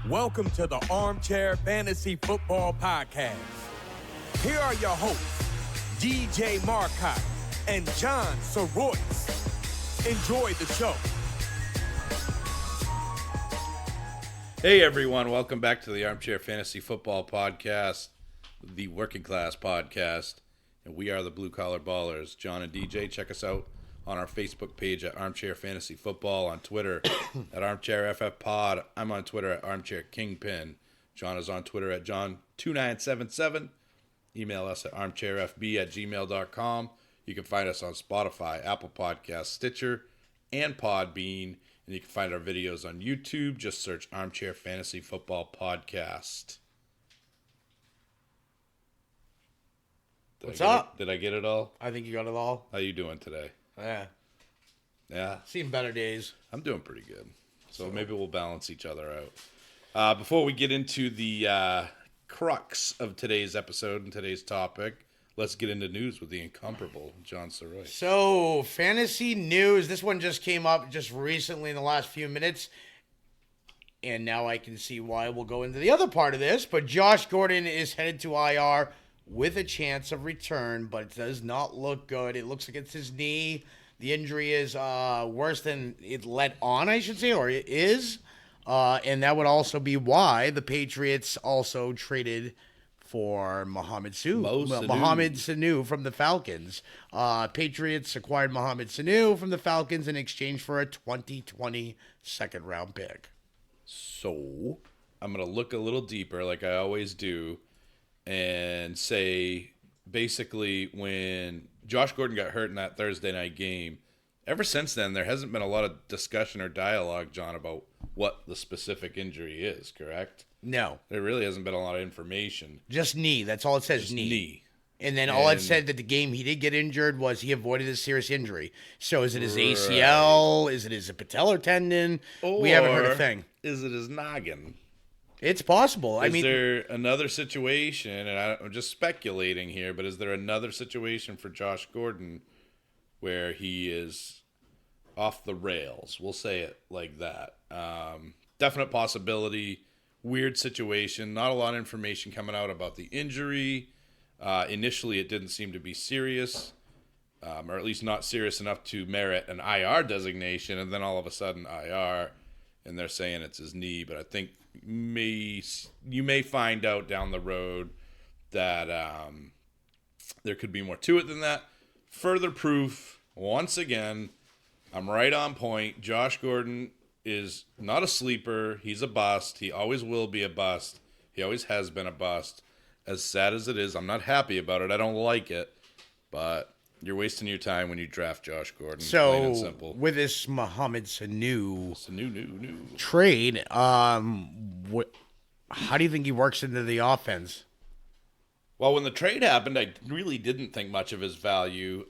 Welcome to the Armchair Fantasy Football Podcast. Here are your hosts, DJ Marcotte and John Soroyce. Enjoy the show. Hey everyone, welcome back to the Armchair Fantasy Football Podcast, the working class podcast, and we are the Blue Collar Ballers. John and DJ, check us out on our Facebook page at Armchair Fantasy Football, on Twitter at Armchair FF Pod. I'm on Twitter at Armchair Kingpin. John is on Twitter at John2977. Email us at armchairfb@gmail.com. You can find us on Spotify, Apple Podcasts, Stitcher, and Podbean. And you can find our videos on YouTube. Just search Armchair Fantasy Football Podcast. What's up? Did I get it all? I think you got it all. How you doing today? Yeah. Seen better days. I'm doing pretty good. So maybe we'll balance each other out. Before we get into the crux of today's episode and today's topic, let's get into news with the incomparable John Soroyce. So, fantasy news. This one just came up just recently in the last few minutes. And now I can see why. We'll go into the other part of this. But Josh Gordon is headed to IR with a chance of return, but it does not look good. It looks like it's his knee. The injury is worse than it let on, I should say, or it is. And that would also be why the Patriots also traded for Mohamed Sanu from the Falcons. Patriots acquired Mohamed Sanu from the Falcons in exchange for a 2020 second-round pick. So, I'm going to look a little deeper like I always do and say, basically, when Josh Gordon got hurt in that Thursday night game, ever since then, there hasn't been a lot of discussion or dialogue, John, about what the specific injury is, correct? No. There really hasn't been a lot of information. Just knee. That's all it says, Just knee. knee. And then all it said that the game he did get injured was he avoided a serious injury. So is it his ACL? Is it his patellar tendon? We haven't heard a thing. Is it his noggin? It's possible. Is there another situation, and I'm just speculating here, but is there another situation for Josh Gordon where he is off the rails? We'll say it like that. Definite possibility, weird situation, not a lot of information coming out about the injury. Initially, it didn't seem to be serious, or at least not serious enough to merit an IR designation, and then all of a sudden IR, and they're saying it's his knee, but I think you may find out down the road that there could be more to it than that. Further proof, once again, I'm right on point. Josh Gordon is not a sleeper. He's a bust. He always will be a bust. He always has been a bust. As sad as it is, I'm not happy about it. I don't like it, but you're wasting your time when you draft Josh Gordon. Plain and simple. With this Mohamed Sanu new trade, how do you think he works into the offense? Well, when the trade happened, I really didn't think much of his value,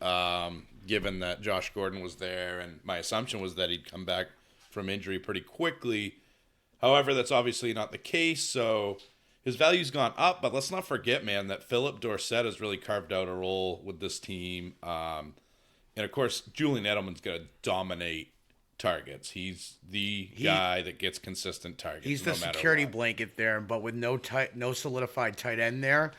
given that Josh Gordon was there, and my assumption was that he'd come back from injury pretty quickly. However, that's obviously not the case, so his value's gone up, but let's not forget, man, that Philip Dorsett has really carved out a role with this team. And, of course, Julian Edelman's going to dominate targets. He's the guy that gets consistent targets. He's the security blanket there, but with no solidified tight end there.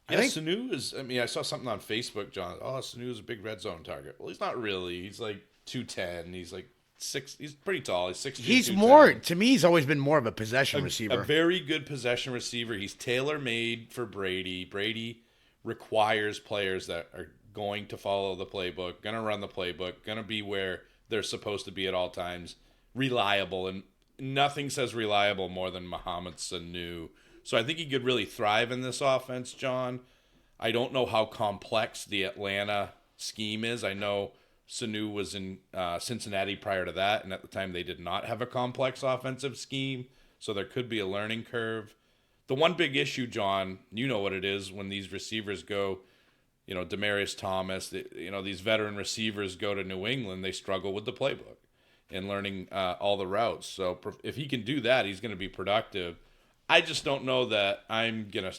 Sanu is, I saw something on Facebook, John. Oh, Sanu is a big red zone target. Well, he's not really. He's like 210. He's like 6. He's pretty tall. He's 6'2". He's more, to me, he's always been more of a possession receiver. A very good possession receiver. He's tailor-made for Brady. Brady requires players that are going to follow the playbook, going to run the playbook, going to be where they're supposed to be at all times, reliable. And nothing says reliable more than Mohamed Sanu. So I think he could really thrive in this offense, John. I don't know how complex the Atlanta scheme is. I know Sanu was in Cincinnati prior to that, and at the time they did not have a complex offensive scheme, so there could be a learning curve. The one big issue, John, you know what it is when these receivers go, Demaryius Thomas, these veteran receivers go to New England, they struggle with the playbook and learning all the routes. So if he can do that, he's going to be productive. I just don't know that I'm going to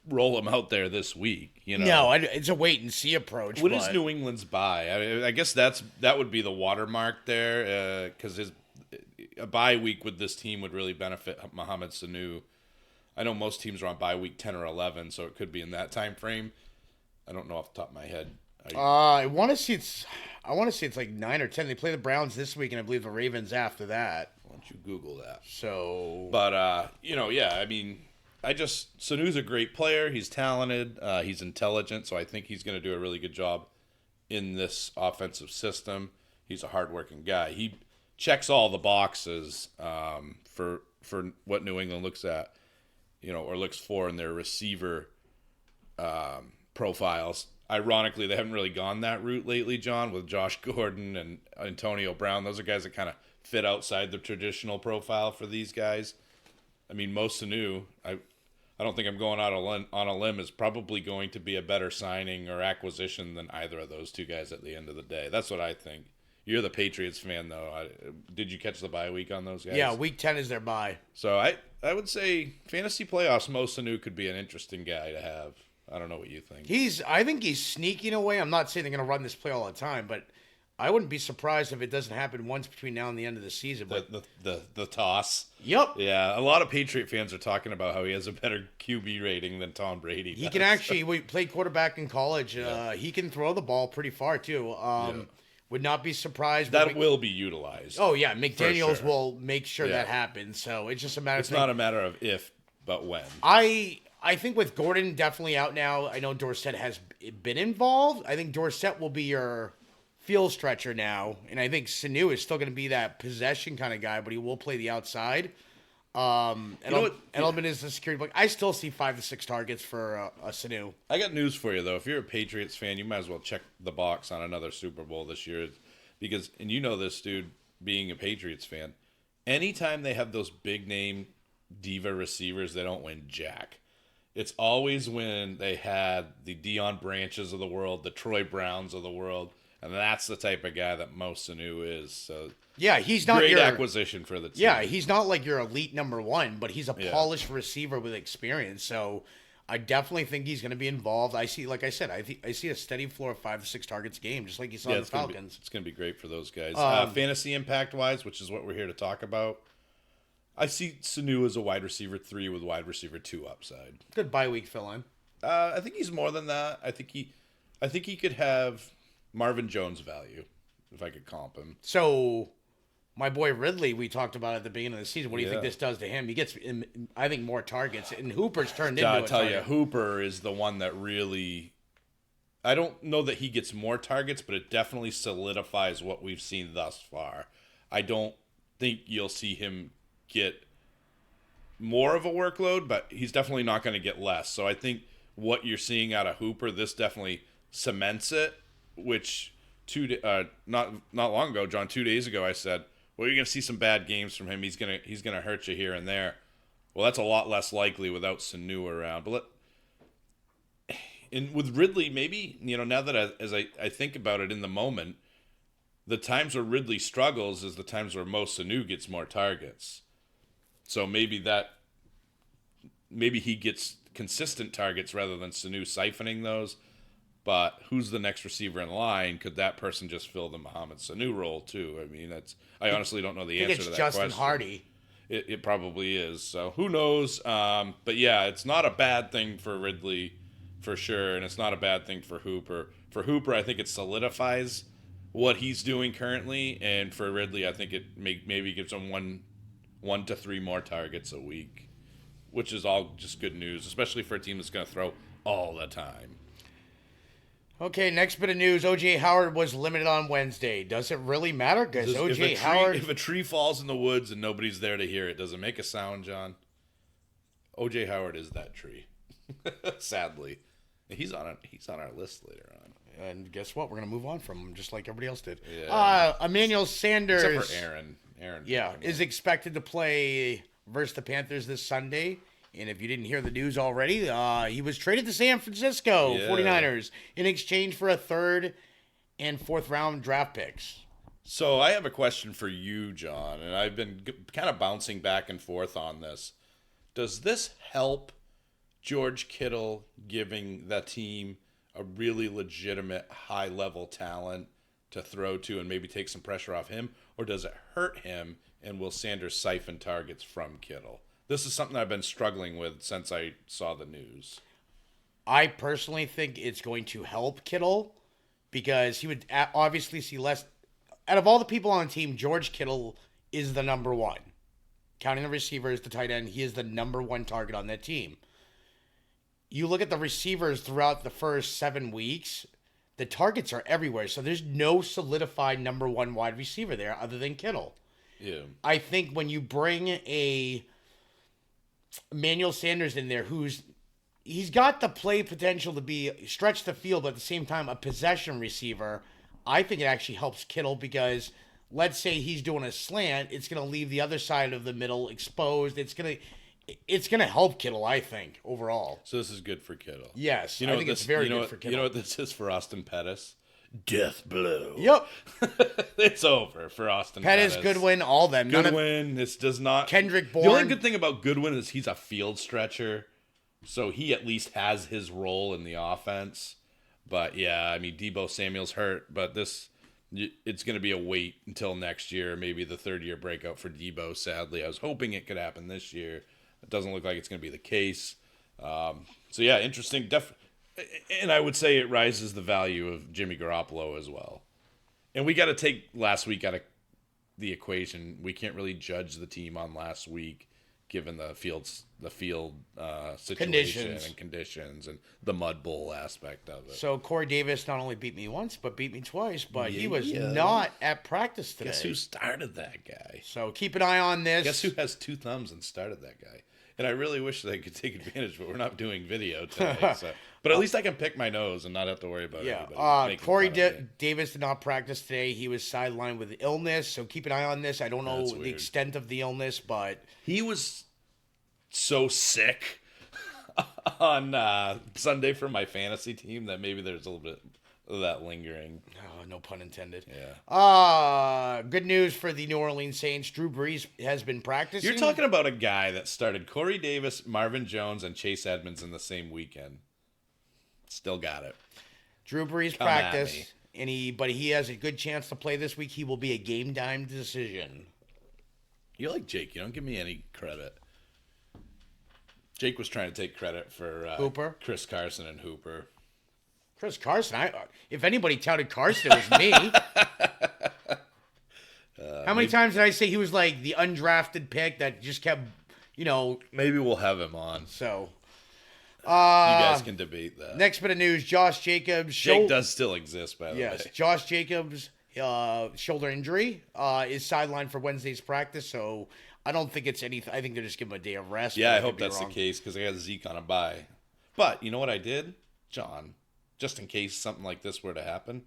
roll him out there this week. No, it's a wait and see approach. What is New England's buy? I guess that would be the watermark there, because a bye week with this team would really benefit Mohamed Sanu. I know most teams are on bye week 10 or 11, so it could be in that time frame. I don't know off the top of my head. I want to see it's like 9 or 10. They play the Browns this week, and I believe the Ravens after that. Why don't you Google that? So, but I mean, Sanu's a great player. He's talented. He's intelligent, so I think he's going to do a really good job in this offensive system. He's a hardworking guy. He checks all the boxes for what New England looks at, or looks for in their receiver profiles. Ironically, they haven't really gone that route lately, John, with Josh Gordon and Antonio Brown. Those are guys that kind of fit outside the traditional profile for these guys. I mean, Mo Sanu, I don't think I'm going out on a limb, is probably going to be a better signing or acquisition than either of those two guys at the end of the day. That's what I think. You're the Patriots fan, though. Did you catch the bye week on those guys? Yeah, week 10 is their bye. So I would say fantasy playoffs, Mo Sanu could be an interesting guy to have. I don't know what you think. I think he's sneaking away. I'm not saying they're going to run this play all the time, but I wouldn't be surprised if it doesn't happen once between now and the end of the season. But the toss. Yep. Yeah, a lot of Patriot fans are talking about how he has a better QB rating than Tom Brady does. He can actually, we played quarterback in college. Yeah. He can throw the ball pretty far, too. Would not be surprised. That will be utilized. Oh, yeah. McDaniels sure. will make sure that happens. So it's just a matter It's not a matter of if, but when. I think with Gordon definitely out now, I know Dorsett has been involved. I think Dorsett will be your field stretcher now. And I think Sanu is still going to be that possession kind of guy, but he will play the outside. Edelman is the security blanket. I still see 5 to 6 targets for a Sanu. I got news for you, though. If you're a Patriots fan, you might as well check the box on another Super Bowl this year. Because, and you know this, dude, being a Patriots fan, anytime they have those big-name diva receivers, they don't win jack. It's always when they had the Deion Branches of the world, the Troy Browns of the world, and that's the type of guy that Mo Sanu is. So yeah, he's not great acquisition for the team. Yeah, he's not like your elite number one, but he's a polished receiver with experience. So I definitely think he's going to be involved. I see, like I said, I see a steady floor of 5 to 6 targets a game, just like you saw in the Falcons. It's going to be great for those guys. Fantasy impact wise, which is what we're here to talk about. I see Sanu as a wide receiver 3 with wide receiver 2 upside. Good bye week fill in. I think he's more than that. I think he could have Marvin Jones value if I could comp him. So my boy Ridley, we talked about at the beginning of the season. What do you think this does to him? He gets, I think, more targets, and Hooper's turned into a target. I'll tell you, Hooper is the one that really. I don't know that he gets more targets, but it definitely solidifies what we've seen thus far. I don't think you'll see him get more of a workload, but he's definitely not going to get less. So I think what you're seeing out of Hooper, this definitely cements it, which not long ago, John, 2 days ago, I said, well, you're going to see some bad games from him. He's going to hurt you here and there. Well, that's a lot less likely without Sanu around. But with Ridley, maybe, now that as I think about it in the moment, the times where Ridley struggles is the times where Mo Sanu gets more targets. So maybe he gets consistent targets rather than Sanu siphoning those. But who's the next receiver in line? Could that person just fill the Mohamed Sanu role too? I mean, I honestly don't know the answer to that Justin question. Hardy. It probably is. So who knows? But yeah, it's not a bad thing for Ridley for sure, and it's not a bad thing for Hooper. For Hooper, I think it solidifies what he's doing currently, and for Ridley, I think it maybe gives him one to 3 more targets a week, which is all just good news, especially for a team that's going to throw all the time. Okay, next bit of news. O.J. Howard was limited on Wednesday. Does it really matter? Because O.J. Howard... If a tree falls in the woods and nobody's there to hear it, does it make a sound, John? O.J. Howard is that tree. Sadly. He's on our list later on. And guess what? We're going to move on from him, just like everybody else did. Yeah. Emmanuel Sanders... Except for Aaron. Is expected to play versus the Panthers this Sunday. And if you didn't hear the news already, he was traded to San Francisco 49ers in exchange for a 3rd and 4th round draft picks. So I have a question for you, John, and I've been kind of bouncing back and forth on this. Does this help George Kittle giving the team a really legitimate high-level talent to throw to and maybe take some pressure off him? Or does it hurt him And will Sanders siphon targets from Kittle? This is something I've been struggling with since I saw the news. I personally think it's going to help Kittle because he would obviously see less. Out of all the people on the team, George Kittle is the number one. Counting the receivers, the tight end, he is the number one target on that team. You look at the receivers throughout the first 7 weeks, the targets are everywhere. So there's no solidified number one wide receiver there other than Kittle. Yeah. I think when you bring a Emmanuel Sanders in there, he's got the play potential to be stretch the field, but at the same time a possession receiver, I think it actually helps Kittle because let's say he's doing a slant, it's going to leave the other side of the middle exposed. It's going to help Kittle, I think, overall. So this is good for Kittle. Yes, I think it's very good for Kittle. You know what this is for Austin Pettis? Death blow. Yep. It's over for Austin Pettis, Goodwin, all them. Goodwin, this does not... Kendrick Bourne. The only good thing about Goodwin is he's a field stretcher, so he at least has his role in the offense. But yeah, I mean, Deebo Samuel's hurt, but it's going to be a wait until next year, maybe the third-year breakout for Deebo, sadly. I was hoping it could happen this year. It doesn't look like it's going to be the case. So yeah, interesting. And I would say it rises the value of Jimmy Garoppolo as well. And we got to take last week out of the equation. We can't really judge the team on last week, given the field situation and conditions and the mud bowl aspect of it. So Corey Davis not only beat me once, but beat me twice. But he was not at practice today. Guess who started that guy? So keep an eye on this. Guess who has two thumbs and started that guy? And I really wish they could take advantage, but we're not doing video today. But at least I can pick my nose and not have to worry about anybody. Corey Davis did not practice today. He was sidelined with illness, so keep an eye on this. I don't know the extent of the illness, but... He was so sick on Sunday for my fantasy team that maybe there's a little bit of that lingering. Oh, no pun intended. Yeah. Good news for the New Orleans Saints. Drew Brees has been practicing. You're talking about a guy that started Corey Davis, Marvin Jones, and Chase Edmonds in the same weekend. Still got it. Drew Brees practiced, but he has a good chance to play this week. He will be a game-time decision. You're like Jake. You don't give me any credit. Jake was trying to take credit for Hooper, Chris Carson, and Hooper. Chris Carson. If anybody touted Carson, it was me. How many times did I say he was like the undrafted pick that just kept, Maybe we'll have him on. So, you guys can debate that. Next bit of news: Josh Jacobs. Jake does still exist, by the way. Yes, Josh Jacobs' shoulder injury is sidelined for Wednesday's practice. So I don't think it's anything. I think they're just giving him a day of rest. Yeah, I hope that's the case because I got Zeke on a bye. But you know what I did, John? Just in case something like this were to happen,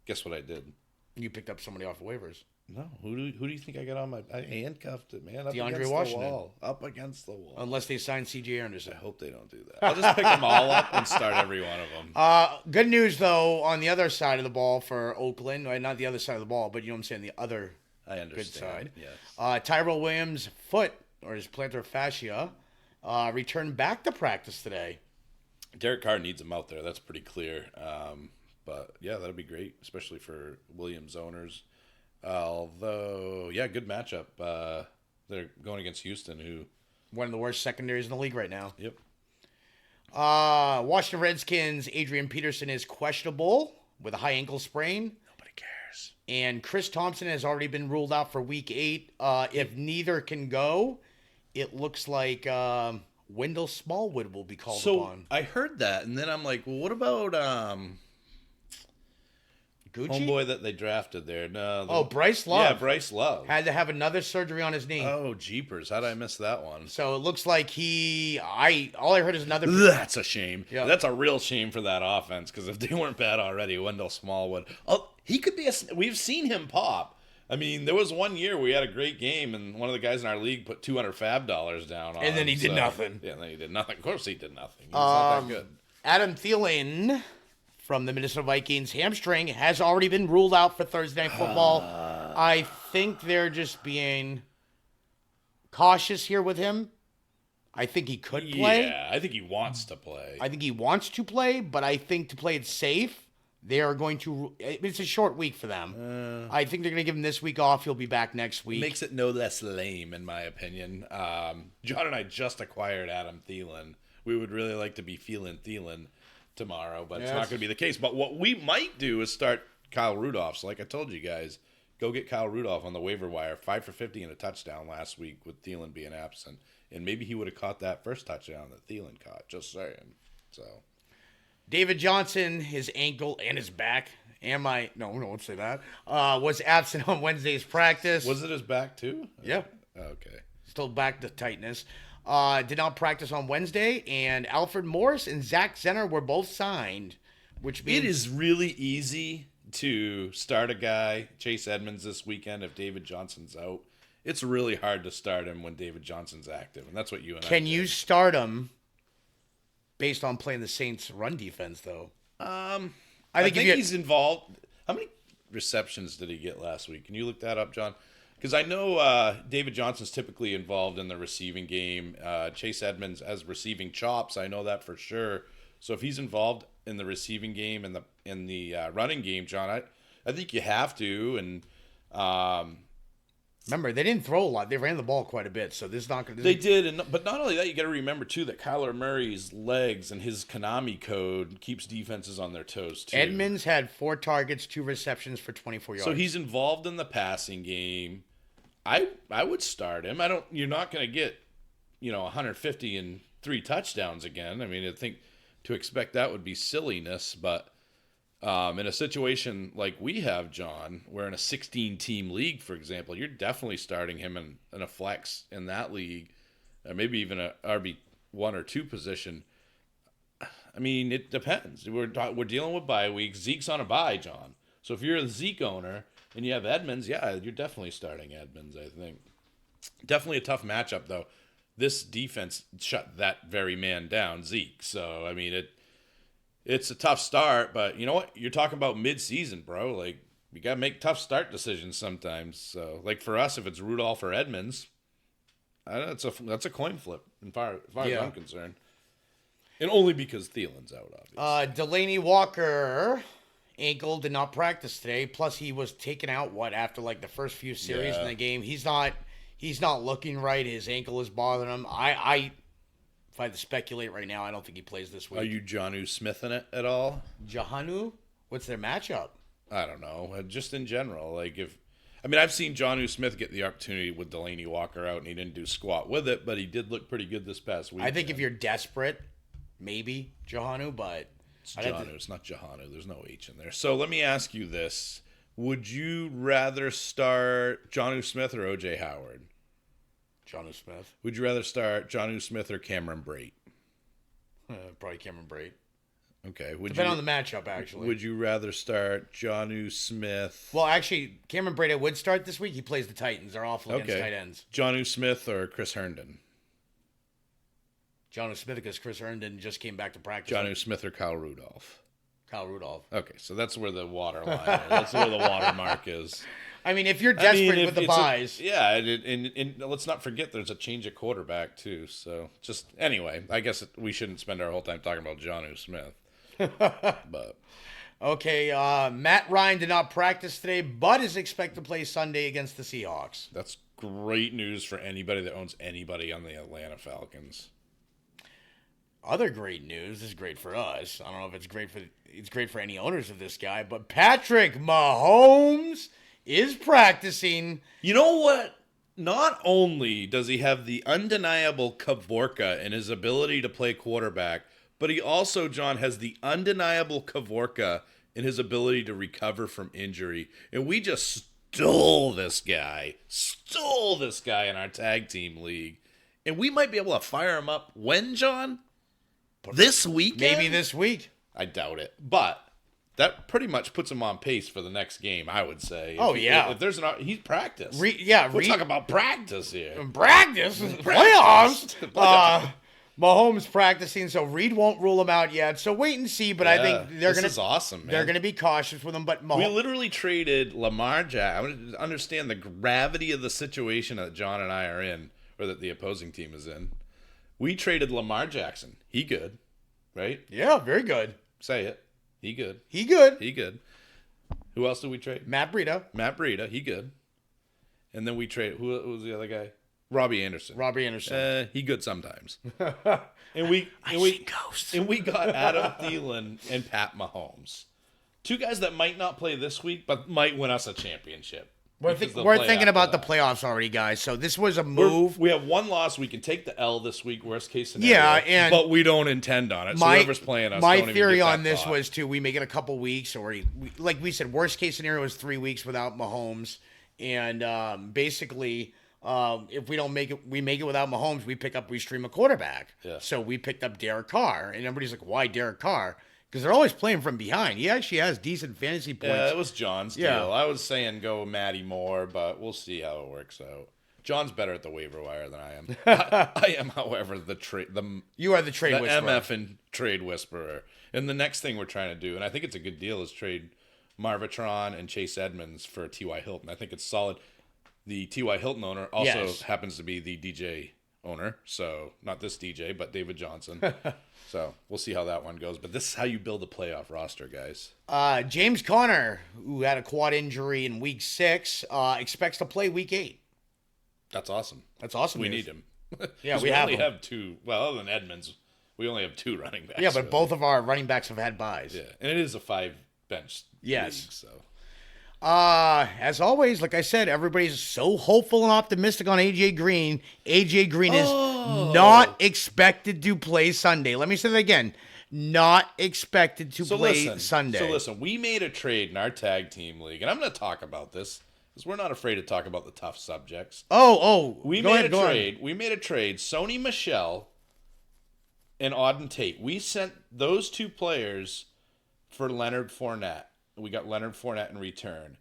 guess what I did? You picked up somebody off of waivers. No, who do you think I got on my? I handcuffed it, man. DeAndre Washington. Up against the wall. Unless they sign C.J. Anderson. I hope they don't do that. I'll just pick them all up and start every one of them. Good news though on the other side of the ball for Oakland. Not the other side of the ball, but you know what I'm saying. The other good side. Yes. Tyrell Williams' foot or his plantar fascia returned back to practice today. Derek Carr needs him out there. That's pretty clear. But yeah, that'd be great, especially for Williams owners. Although, yeah, good matchup. They're going against Houston, who one of the worst secondaries in the league right now. Yep. Washington Redskins' Adrian Peterson is questionable with a high ankle sprain. Nobody cares. And Chris Thompson has already been ruled out for Week 8. If neither can go, it looks like Wendell Smallwood will be called upon. I heard that, and then I'm like, well, what about Gucci? Homeboy that they drafted there? No. Bryce Love. Yeah, Bryce Love. Had to have another surgery on his knee. Oh, jeepers. How did I miss that one? So it looks like all I heard is another... That's a shame. Yeah. That's a real shame for that offense, because if they weren't bad already, Wendell Smallwood... Oh, he could be we've seen him pop. I mean, there was one year we had a great game, and one of the guys in our league put $200 fab down on him. And then he did nothing. Yeah, then he did nothing. Of course he did nothing. He's not that good. Adam Thielen from the Minnesota Vikings hamstring has already been ruled out for Thursday Night Football. I think they're just being cautious here with him. I think he could play. Yeah, I think he wants to play. I think he wants to play, but I think to play it safe, They are going to. It's a short week for them. I think they're going to give him this week off. He'll be back next week. Makes it no less lame, in my opinion. John and I just acquired Adam Thielen. We would really like to be feeling Thielen tomorrow, but it's not going to be the case. But what we might do is start Kyle Rudolph. So like I told you guys, go get Kyle Rudolph on the waiver wire. 5 for 50 and a touchdown last week with Thielen being absent. And maybe he would have caught that first touchdown that Thielen caught. Just saying. So... David Johnson, his ankle and his back, no, don't say that, was absent on Wednesday's practice. Was it his back too? Yeah. Okay. Still back to tightness. Did not practice on Wednesday, and Alfred Morris and Zach Zenner were both signed, which means... It is really easy to start a guy, Chase Edmonds, this weekend if David Johnson's out. It's really hard to start him when David Johnson's active, and that's what you and I Can did. you start him based on playing the Saints' run defense, though? I think he's involved. How many receptions did he get last week? Can you look that up, John? Because I know David Johnson's typically involved in the receiving game. Chase Edmonds has receiving chops. I know that for sure. So if he's involved in the receiving game and the running game, John, I think you have to. And remember, they didn't throw a lot. They ran the ball quite a bit, so this is not going to... They did, but not only that, you got to remember, too, that Kyler Murray's legs and his Konami code keeps defenses on their toes, too. Edmonds had 4 targets, 2 receptions for 24 yards. So he's involved in the passing game. I would start him. You're not going to get, 150 and 3 touchdowns again. I mean, I think to expect that would be silliness, but... in a situation like we have, John, we're in a 16-team league, for example, you're definitely starting him in a flex in that league, maybe even a RB1 or 2 position. I mean, it depends. We're dealing with bye weeks. Zeke's on a bye, John. So if you're a Zeke owner and you have Edmonds, yeah, you're definitely starting Edmonds, I think. Definitely a tough matchup, though. This defense shut that very man down, Zeke. So, I mean, It's a tough start, but you know what? You're talking about mid-season, bro. Like, you got to make tough start decisions sometimes. So, like for us, if it's Rudolph or Edmonds, that's a coin flip as far as I'm concerned. And only because Thielen's out, obviously. Delaney Walker, ankle, did not practice today. Plus, he was taken out, after like the first few series in the game. He's not looking right. His ankle is bothering him. If I had to speculate right now, I don't think he plays this week. Are you Jonnu Smith in it at all? Johanu? What's their matchup? I don't know. Just in general. I've seen Jonnu Smith get the opportunity with Delaney Walker out, and he didn't do squat with it, but he did look pretty good this past week. I think if you're desperate, maybe Johanu, but... It's Johanu. It's not Johanu. There's no H in there. So let me ask you this. Would you rather start Jonnu Smith or O.J. Howard? Jonnu Smith. Would you rather start Jonnu Smith or Cameron Brate? Probably Cameron Brate. Okay. Depending on the matchup, actually. Would you rather start Jonnu Smith? Well, actually, Cameron Brate would start this week. He plays the Titans. They're awful against tight ends. Jonnu Smith or Chris Herndon? Jonnu Smith, because Chris Herndon just came back to practice. Jonnu Smith or Kyle Rudolph? Kyle Rudolph. Okay, so that's where the water line is. That's where the watermark is. I mean, if you're desperate with the buys. And let's not forget there's a change of quarterback, too. So, just, anyway, I guess we shouldn't spend our whole time talking about Jonnu Smith. But okay, Matt Ryan did not practice today, but is expected to play Sunday against the Seahawks. That's great news for anybody that owns anybody on the Atlanta Falcons. Other great news, this is great for us. I don't know if it's great for any owners of this guy, but Patrick Mahomes is practicing. You know what? Not only does he have the undeniable Kavorka in his ability to play quarterback, but he also, John, has the undeniable Kavorka in his ability to recover from injury. And we just stole this guy in our tag team league. And we might be able to fire him up when, John? This weekend? Maybe this week. I doubt it. But that pretty much puts him on pace for the next game, I would say. If there's he's practiced. We're talking about practice here. Practice? Playoffs? Mahomes practicing, so Reed won't rule him out yet. So wait and see, but I think this is awesome, man. They're going to be cautious with him. But we literally traded Lamar Jackson. I want to understand the gravity of the situation that John and I are in, or that the opposing team is in. We traded Lamar Jackson. He good, right? Yeah, very good. Say it. He good. He good. He good. Who else did we trade? Matt Breida. Matt Breida. He good. And then we trade. Who was the other guy? Robbie Anderson. He good sometimes. And we got Adam Thielen and Pat Mahomes. Two guys that might not play this week, but might win us a championship. We're thinking about the playoffs already, guys. So this was a move. We have one loss. We can take the L this week, worst case scenario. Yeah, but we don't intend on it. So whoever's playing us, my theory on this was we make it a couple weeks, or like we said, worst case scenario is 3 weeks without Mahomes, and basically, if we don't make it, we make it without Mahomes. We stream a quarterback. Yeah. So we picked up Derek Carr, and everybody's like, "Why Derek Carr?" Because they're always playing from behind. He actually has decent fantasy points. Yeah, it was John's deal. I was saying go Matty Moore, but we'll see how it works out. John's better at the waiver wire than I am. I am, however, you are the trade whisperer. MF and trade whisperer. And the next thing we're trying to do, and I think it's a good deal, is trade Marvitron and Chase Edmonds for T.Y. Hilton. I think it's solid. The T.Y. Hilton owner also happens to be the DJ owner. So not this DJ, but David Johnson. So we'll see how that one goes. But this is how you build a playoff roster, guys. James Conner, who had a quad injury in week 6, expects to play week 8. That's awesome. We need him. Yeah, we only have 2. Well, other than Edmonds, we only have 2 running backs. Yeah, but both of our running backs have had buys. Yeah, and it is a 5-bench league, so. As always, like I said, everybody's so hopeful and optimistic on AJ Green. AJ Green is not expected to play Sunday. Let me say that again. Not expected to play Sunday. So listen, we made a trade in our tag team league, and I'm going to talk about this because we're not afraid to talk about the tough subjects. We made a trade. We made a trade. Sony Michel and Auden Tate. We sent those 2 players for Leonard Fournette. We got Leonard Fournette in return.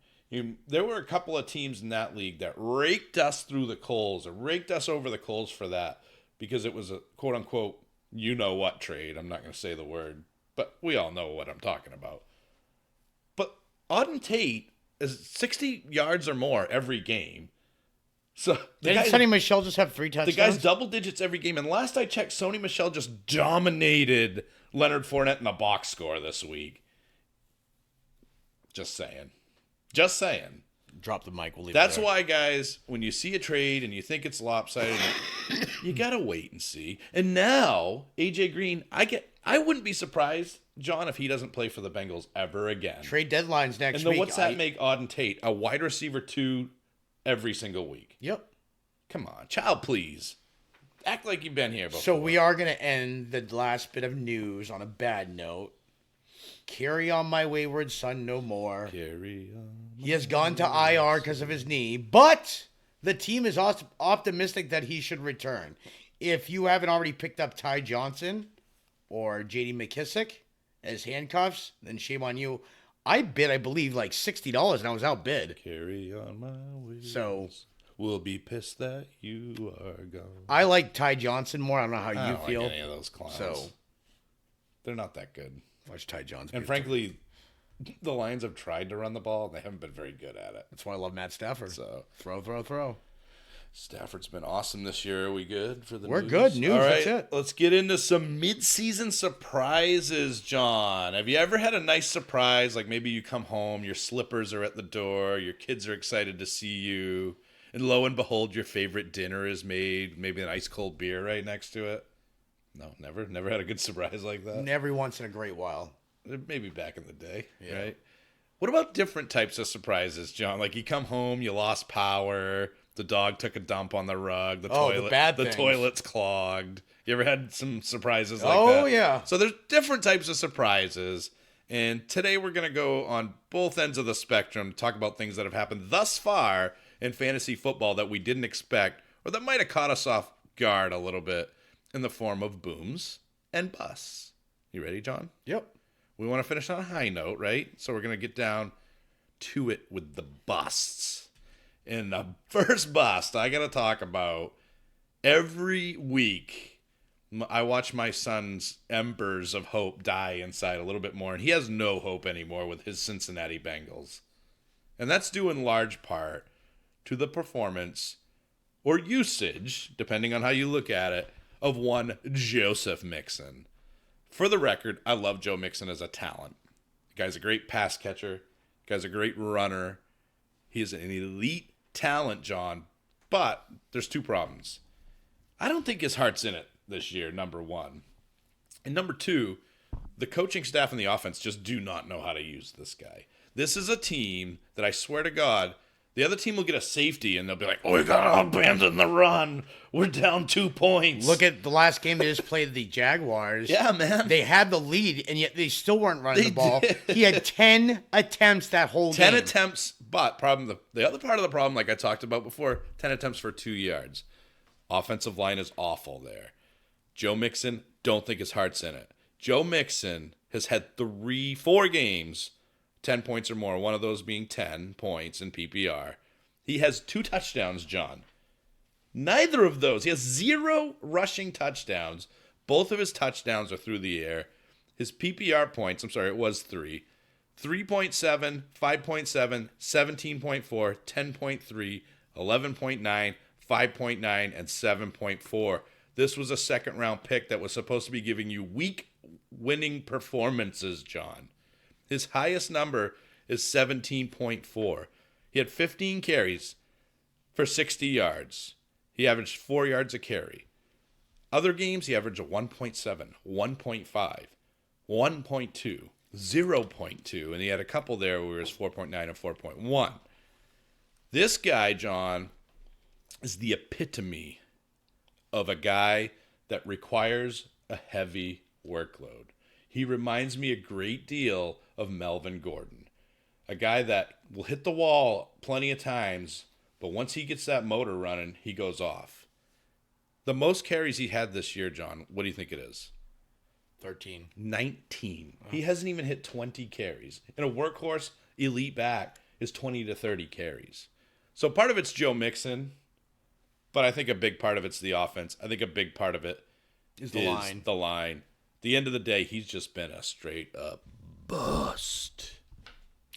There were a couple of teams in that league that raked us through the coals, or raked us over the coals for that, because it was a quote-unquote you-know-what trade. I'm not going to say the word, but we all know what I'm talking about. But Auden Tate is 60 yards or more every game. So didn't Sony Michel just have 3 touchdowns? The guy's double digits every game, and last I checked, Sony Michel just dominated Leonard Fournette in the box score this week. Just saying. Drop the mic. We'll leave That's it there. why, guys, when you see a trade and you think it's lopsided, you got to wait and see. And now, AJ Green, I wouldn't be surprised, John, if he doesn't play for the Bengals ever again. Trade deadlines next week. And then what's that make Auden Tate? A wide receiver 2 every single week. Yep. Come on. Child, please. Act like you've been here before. So we are going to end the last bit of news on a bad note. Carry on my wayward son no more. Carry on. He has gone to IR because of his knee, but the team is optimistic that he should return. If you haven't already picked up Ty Johnson or J.D. McKissick as handcuffs, then shame on you. I believe, like $60, and I was outbid. Carry on my wheels. So we'll be pissed that you are gone. I like Ty Johnson more. I don't know how you feel. Like any of those clowns. So they're not that good. Watch Ty Johnson. And frankly, the Lions have tried to run the ball, and they haven't been very good at it. That's why I love Matt Stafford. So throw. Stafford's been awesome this year. Are we good for the We're news? good. News, All right, that's it. Let's get into some mid-season surprises, John. Have you ever had a nice surprise, like maybe you come home, your slippers are at the door, your kids are excited to see you, and lo and behold, your favorite dinner is made, maybe an ice-cold beer right next to it? No, never? Never had a good surprise like that? Every once in a great while. Maybe back in the day, right? What about different types of surprises, John? Like you come home, you lost power, the dog took a dump on the rug, the toilet's clogged. You ever had some surprises like that? Oh, yeah. So there's different types of surprises. And today we're going to go on both ends of the spectrum, talk about things that have happened thus far in fantasy football that we didn't expect or that might have caught us off guard a little bit in the form of booms and busts. You ready, John? Yep. We want to finish on a high note, right? So we're going to get down to it with the busts. And the first bust I got to talk about, every week I watch my son's embers of hope die inside a little bit more, and he has no hope anymore with his Cincinnati Bengals. And that's due in large part to the performance or usage, depending on how you look at it, of one Joseph Mixon. For the record, I love Joe Mixon as a talent. guy's a great pass catcher. The guy's a great runner. He is an elite talent, John. But there's two problems. I don't think his heart's in it this year, number one. And number two, the coaching staff and the offense just do not know how to use this guy. This is a team that I swear to God, the other team will get a safety and they'll be like, oh, we got to abandon the run. We're down 2 points. Look at the last game they just played the Jaguars. Yeah, man. They had the lead, and yet they still weren't running the ball. He had 10 attempts that whole game. 10 attempts, but the other part of the problem, like I talked about before, 10 attempts for 2 yards. Offensive line is awful there. Joe Mixon, don't think his heart's in it. Joe Mixon has had 4 games, 10 points or more, one of those being 10 points in PPR. He has 2 touchdowns, John. Neither of those. He has 0 rushing touchdowns. Both of his touchdowns are through the air. His PPR points, it was 3. 3.7, 5.7, 17.4, 10.3, 11.9, 5.9, and 7.4. This was a second-round pick that was supposed to be giving you week winning performances, John. His highest number is 17.4. He had 15 carries for 60 yards. He averaged 4 yards a carry. Other games, he averaged a 1.7, 1.5, 1.2, 0.2, and he had a couple there where it was 4.9 and 4.1. This guy, John, is the epitome of a guy that requires a heavy workload. He reminds me a great deal of Melvin Gordon, a guy that will hit the wall plenty of times, but once he gets that motor running, he goes off. The most carries he had this year, John, what do you think it is? 13. 19. He hasn't even hit 20 carries. And a workhorse elite back is 20 to 30 carries. So part of it's Joe Mixon, but I think a big part of it's the offense. I think a big part of it is the line. At the end of the day, he's just been a straight up bust.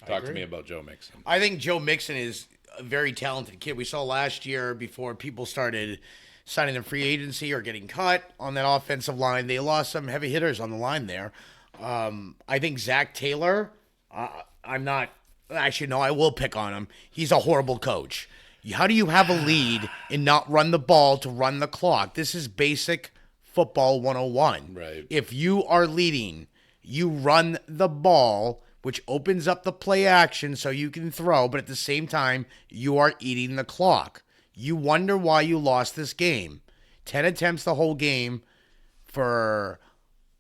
Talk to me about Joe Mixon. I think Joe Mixon is a very talented kid. We saw last year before people started signing in free agency or getting cut on that offensive line. They lost some heavy hitters on the line there. I think Zach Taylor, I will pick on him. He's a horrible coach. How do you have a lead and not run the ball to run the clock? This is basic football 101. Right. If you are leading, you run the ball, which opens up the play action so you can throw, but at the same time, you are eating the clock. You wonder why you lost this game. 10 attempts the whole game for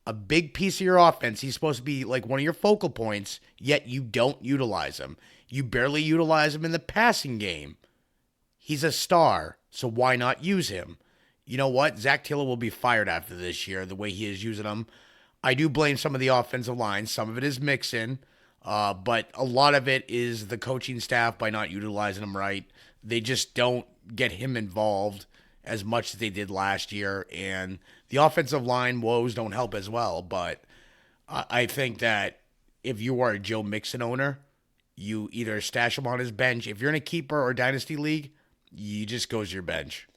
a big piece of your offense. He's supposed to be like one of your focal points, yet you don't utilize him. You barely utilize him in the passing game. He's a star, so why not use him? You know what? Zach Taylor will be fired after this year, the way he is using him. I do blame some of the offensive line. Some of it is Mixon, but a lot of it is the coaching staff by not utilizing him right. They just don't get him involved as much as they did last year, and the offensive line woes don't help as well. But I think that if you are a Joe Mixon owner, you either stash him on his bench. If you're in a keeper or dynasty league, you just goes to your bench.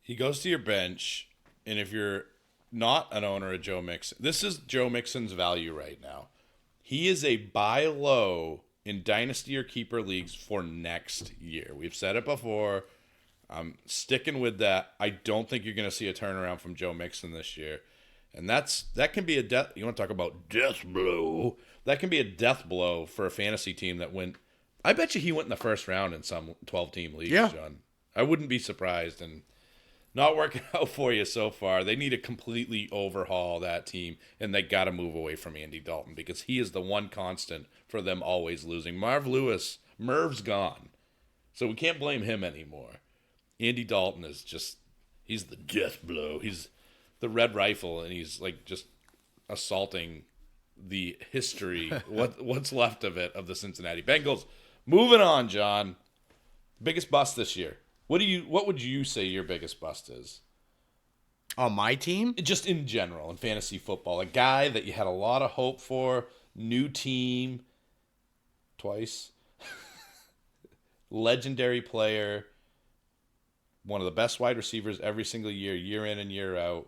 He goes to your bench, and if you're not an owner of Joe Mixon, this is Joe Mixon's value right now. He is a buy low in dynasty or keeper leagues for next year. We've said it before. I'm sticking with that. I don't think you're going to see a turnaround from Joe Mixon this year. And that can be a death. You want to talk about death blow? That can be a death blow for a fantasy team that went. I bet you he went in the first round in some 12-team leagues, yeah. John. I wouldn't be surprised. And not working out for you so far. They need to completely overhaul that team, and they got to move away from Andy Dalton because he is the one constant for them always losing. Merv's gone, so we can't blame him anymore. Andy Dalton is he's the death blow. He's the red rifle, and he's like just assaulting the history, what's left of it, of the Cincinnati Bengals. Moving on, John. Biggest bust this year. What would you say your biggest bust is? On my team? Just in general, in fantasy football. A guy that you had a lot of hope for, new team, twice, legendary player, one of the best wide receivers every single year, year in and year out,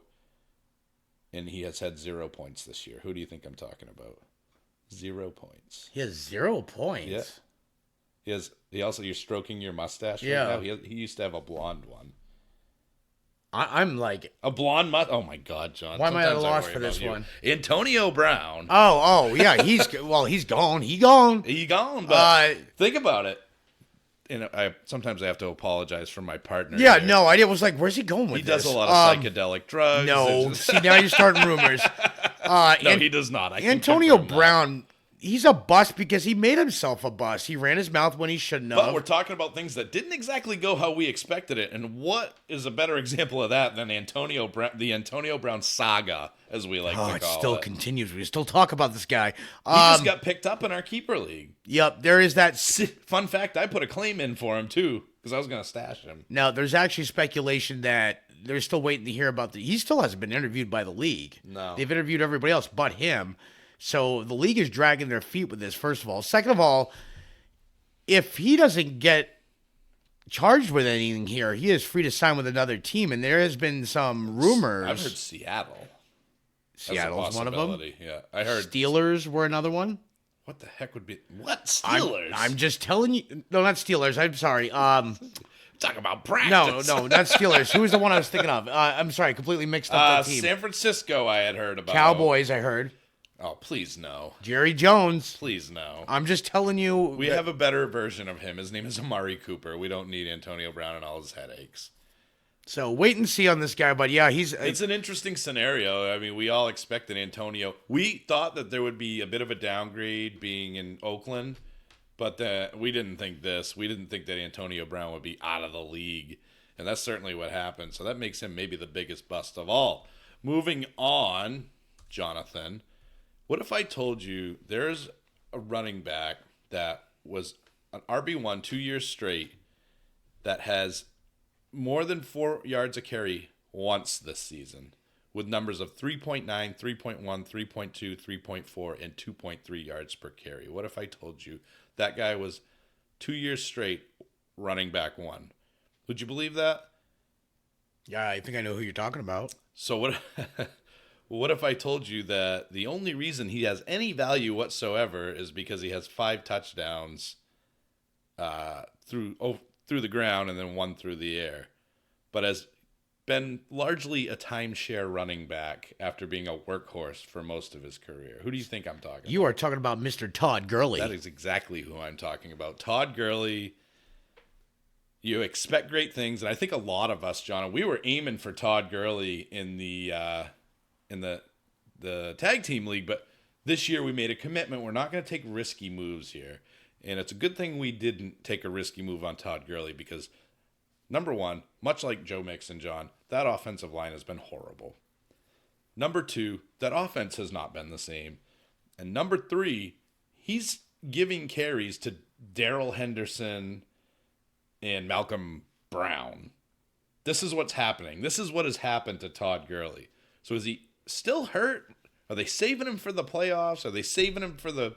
and he has had 0 points this year. Who do you think I'm talking about? 0 points. He has 0 points. Yeah. You're stroking your mustache Yeah. right now. He used to have a blonde one. I'm like... A blonde mustache? Oh, my God, John. Why am I at a Sometimes loss worry for this about you. one? Antonio Brown. Oh, yeah. He's gone. He gone. He gone, but think about it. And sometimes I have to apologize for my partner. Yeah, here. no, I was like, where's he going with this? He does a lot of psychedelic drugs. No, see, now you're starting rumors. No, he does not. Antonio Brown, he's a bust because he made himself a bust. He ran his mouth when he shouldn't have. But we're talking about things that didn't exactly go how we expected it. And what is a better example of that than the Antonio Brown saga, as we like to call it? It still continues. We still talk about this guy. He just got picked up in our keeper league. Yep, there is that. Fun fact, I put a claim in for him, too, because I was going to stash him. Now, there's actually speculation that they're still waiting to hear about he still hasn't been interviewed by the league. No. They've interviewed everybody else but him. So the league is dragging their feet with this, first of all. Second of all, if he doesn't get charged with anything here, he is free to sign with another team. And there has been some rumors. I've heard Seattle. Seattle's one of them. Yeah, I heard Steelers were another one. What the heck would be what Steelers? I'm just telling you. No, not Steelers. I'm sorry. Talk about practice. No, not Steelers. Who was the one I was thinking of? I'm sorry, completely mixed up the team. San Francisco, I had heard about. Cowboys, I heard. Oh, please no. Jerry Jones. Please no. I'm just telling you. We have a better version of him. His name is Amari Cooper. We don't need Antonio Brown and all his headaches. So wait and see on this guy. But yeah, it's an interesting scenario. I mean, we all expected Antonio. We thought that there would be a bit of a downgrade being in Oakland, but we didn't think this. We didn't think that Antonio Brown would be out of the league. And that's certainly what happened. So that makes him maybe the biggest bust of all. Moving on, Jonathan. What if I told you there's a running back that was an RB1 2 years straight that has more than 4 yards a carry once this season with numbers of 3.9, 3.1, 3.2, 3.4, and 2.3 yards per carry? What if I told you that guy was 2 years straight running back one? Would you believe that? Yeah, I think I know who you're talking about. So what if I told you that the only reason he has any value whatsoever is because he has 5 touchdowns through the ground and then 1 through the air, but has been largely a timeshare running back after being a workhorse for most of his career? Who do you think I'm talking about? You are talking about Mr. Todd Gurley. That is exactly who I'm talking about. Todd Gurley. You expect great things, and I think a lot of us, John, we were aiming for Todd Gurley in the tag team league, but this year we made a commitment. We're not going to take risky moves here. And it's a good thing we didn't take a risky move on Todd Gurley because, number one, much like Joe Mixon, John, that offensive line has been horrible. Number two, that offense has not been the same. And number three, he's giving carries to Darrell Henderson and Malcolm Brown. This is what's happening. This is what has happened to Todd Gurley. So is he still hurt? Are they saving him for the playoffs? Are they saving him for the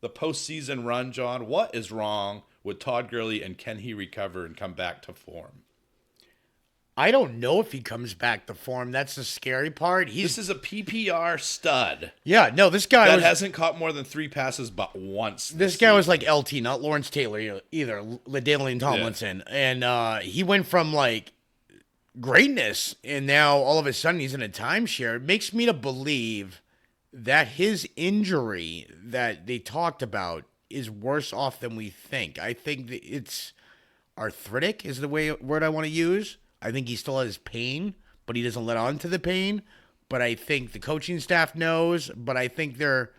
postseason run, John? What is wrong with Todd Gurley, and can he recover and come back to form? I don't know if he comes back to form. That's the scary part. This is a PPR stud. Yeah, no, this guy hasn't caught more than 3 passes but once. This guy was like LT, not Lawrence Taylor either, LaDainian Tomlinson. Yeah. And he went from like greatness, and now all of a sudden he's in a timeshare. It makes me to believe that his injury that they talked about is worse off than we think. I think that it's arthritic is the word I want to use. I think he still has pain, but he doesn't let on to the pain. But I think the coaching staff knows, but I think don't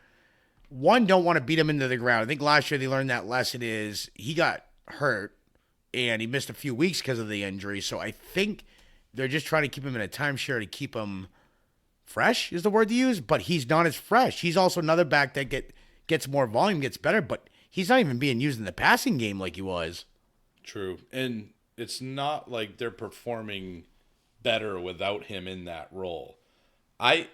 want to beat him into the ground. I think last year they learned that lesson is he got hurt and he missed a few weeks because of the injury. So I think they're just trying to keep him in a timeshare to keep him fresh is the word to use, but he's not as fresh. He's also another back that gets more volume, gets better, but he's not even being used in the passing game like he was. True. And it's not like they're performing better without him in that role. I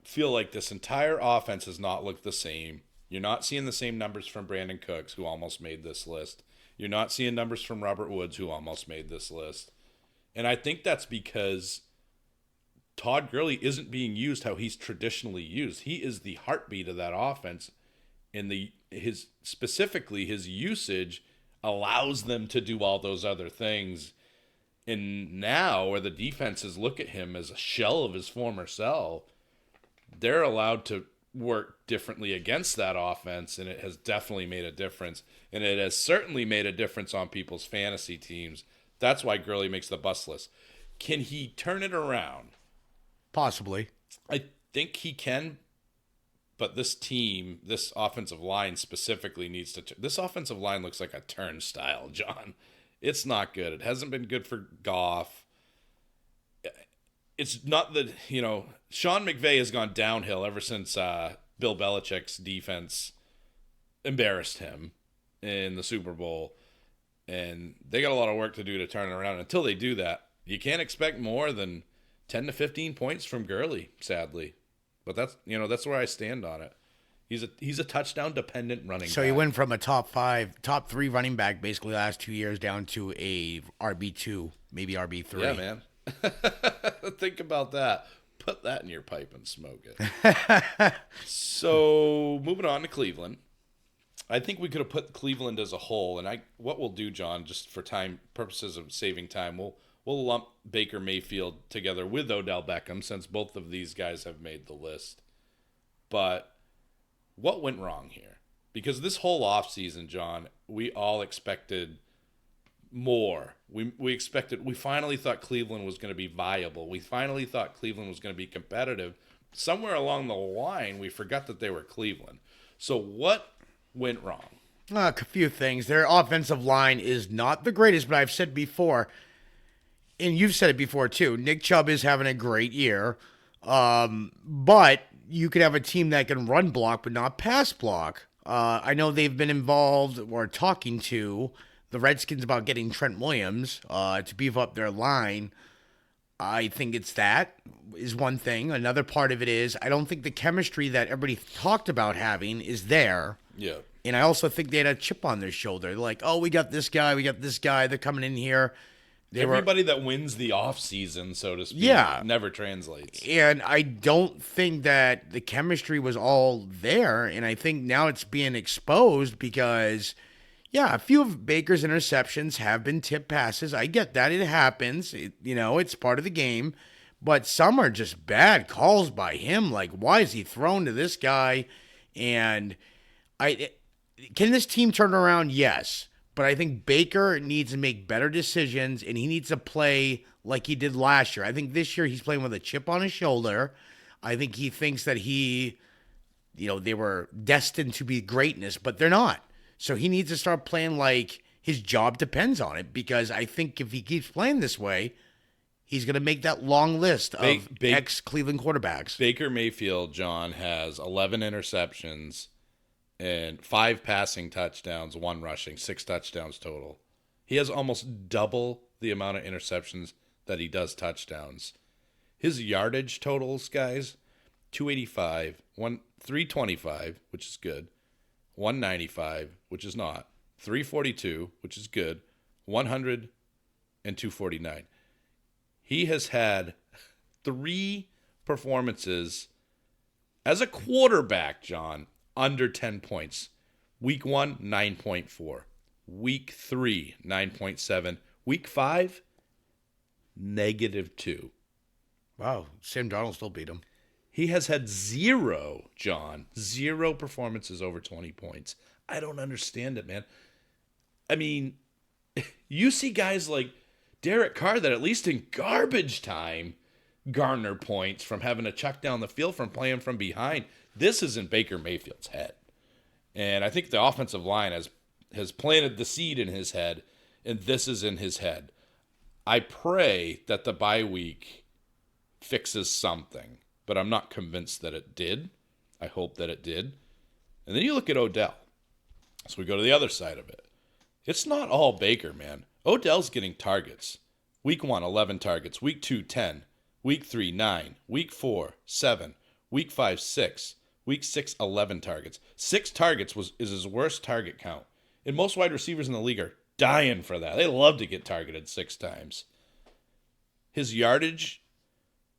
feel like this entire offense has not looked the same. You're not seeing the same numbers from Brandon Cooks, who almost made this list. You're not seeing numbers from Robert Woods, who almost made this list. And I think that's because Todd Gurley isn't being used how he's traditionally used. He is the heartbeat of that offense, and his usage allows them to do all those other things. And now, where the defenses look at him as a shell of his former self, they're allowed to work differently against that offense, and it has definitely made a difference. And it has certainly made a difference on people's fantasy teams. That's why Gurley makes the bust list. Can he turn it around? Possibly. I think he can, but this team, this offensive line specifically needs to... This offensive line looks like a turnstile, John. It's not good. It hasn't been good for Goff. It's not that, Sean McVay has gone downhill ever since Bill Belichick's defense embarrassed him in the Super Bowl. And they got a lot of work to do to turn it around. Until they do that, you can't expect more than 10 to 15 points from Gurley, sadly. But that's where I stand on it. He's a touchdown dependent running back. So he went from a top 3 running back basically last 2 years down to a RB2, maybe RB3. Yeah, man. Think about that. Put that in your pipe and smoke it. So moving on to Cleveland. I think we could have put Cleveland as a whole, and what we'll do, John, just for time purposes of saving time, we'll lump Baker Mayfield together with Odell Beckham, since both of these guys have made the list. But what went wrong here? Because this whole offseason, John, we all expected more. We finally thought Cleveland was going to be viable. We finally thought Cleveland was going to be competitive. Somewhere along the line, we forgot that they were Cleveland. So what went wrong? A few things. Their offensive line is not the greatest, but I've said before, and you've said it before too, Nick Chubb is having a great year. But you could have a team that can run block but not pass block. I know they've been involved or talking to the Redskins about getting Trent Williams to beef up their line. I think that is one thing. Another part of it is I don't think the chemistry that everybody talked about having is there. Yeah. And I also think they had a chip on their shoulder. They're like, oh, we got this guy. They're coming in here. Everybody that wins the offseason, so to speak, never translates. And I don't think that the chemistry was all there. And I think now it's being exposed because, a few of Baker's interceptions have been tip passes. I get that. It happens. It's part of the game. But some are just bad calls by him. Like, why is he thrown to this guy? And can this team turn around? Yes. But I think Baker needs to make better decisions, and he needs to play like he did last year. I think this year he's playing with a chip on his shoulder. I think he thinks that they were destined to be greatness, but they're not. So he needs to start playing like his job depends on it, because I think if he keeps playing this way, he's going to make that long list of ex-Cleveland quarterbacks. Baker Mayfield, John, has 11 interceptions and 5 passing touchdowns, 1 rushing, 6 touchdowns total. He has almost double the amount of interceptions that he does touchdowns. His yardage totals, guys, 285, 325, which is good, 195, which is not, 342, which is good, 100, and 249. He has had 3 performances as a quarterback, John, under 10 points. Week 1, 9.4. Week 3, 9.7. Week 5, -2. Wow, Sam Darnold still beat him. He has had 0 performances over 20 points. I don't understand it, man. I mean, you see guys like Derek Carr that at least in garbage time garner points from having to chuck down the field, from playing from behind. This is in Baker Mayfield's head. And I think the offensive line has planted the seed in his head, and this is in his head. I pray that the bye week fixes something, but I'm not convinced that it did. I hope that it did. And then you look at Odell. So we go to the other side of it. It's not all Baker, man. Odell's getting targets. Week 1, 11 targets. Week 2, 10. Week 3, 9. Week 4, 7. Week 5, 6. Week 6, 11 targets. 6 targets is his worst target count. And most wide receivers in the league are dying for that. They love to get targeted 6 times. His yardage,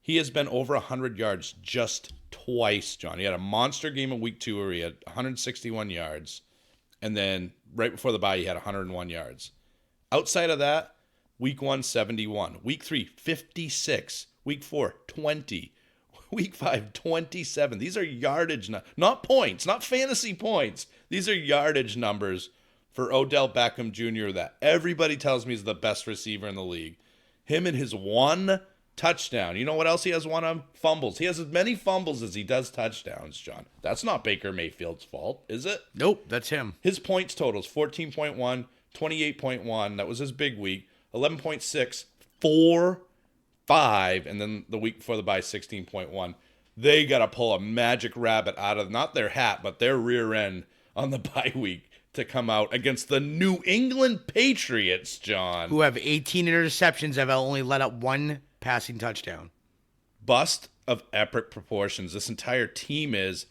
he has been over 100 yards just twice, John. He had a monster game in week 2 where he had 161 yards. And then right before the bye, he had 101 yards. Outside of that, week 1, 71. Week 3, 56. Week 4, 20. Week 5, 27. These are yardage, not points, not fantasy points. These are yardage numbers for Odell Beckham Jr. that everybody tells me is the best receiver in the league. Him and his 1 touchdown. You know what else he has one of? Fumbles. He has as many fumbles as he does touchdowns, John. That's not Baker Mayfield's fault, is it? Nope, that's him. His points totals, 14.1, 28.1. That was his big week. 11.6, 4, 5, and then the week before the bye, 16.1. They got to pull a magic rabbit out of not their hat, but their rear end on the bye week to come out against the New England Patriots, John. Who have 18 interceptions, have only let up 1 passing touchdown. Bust of epic proportions. This entire team is,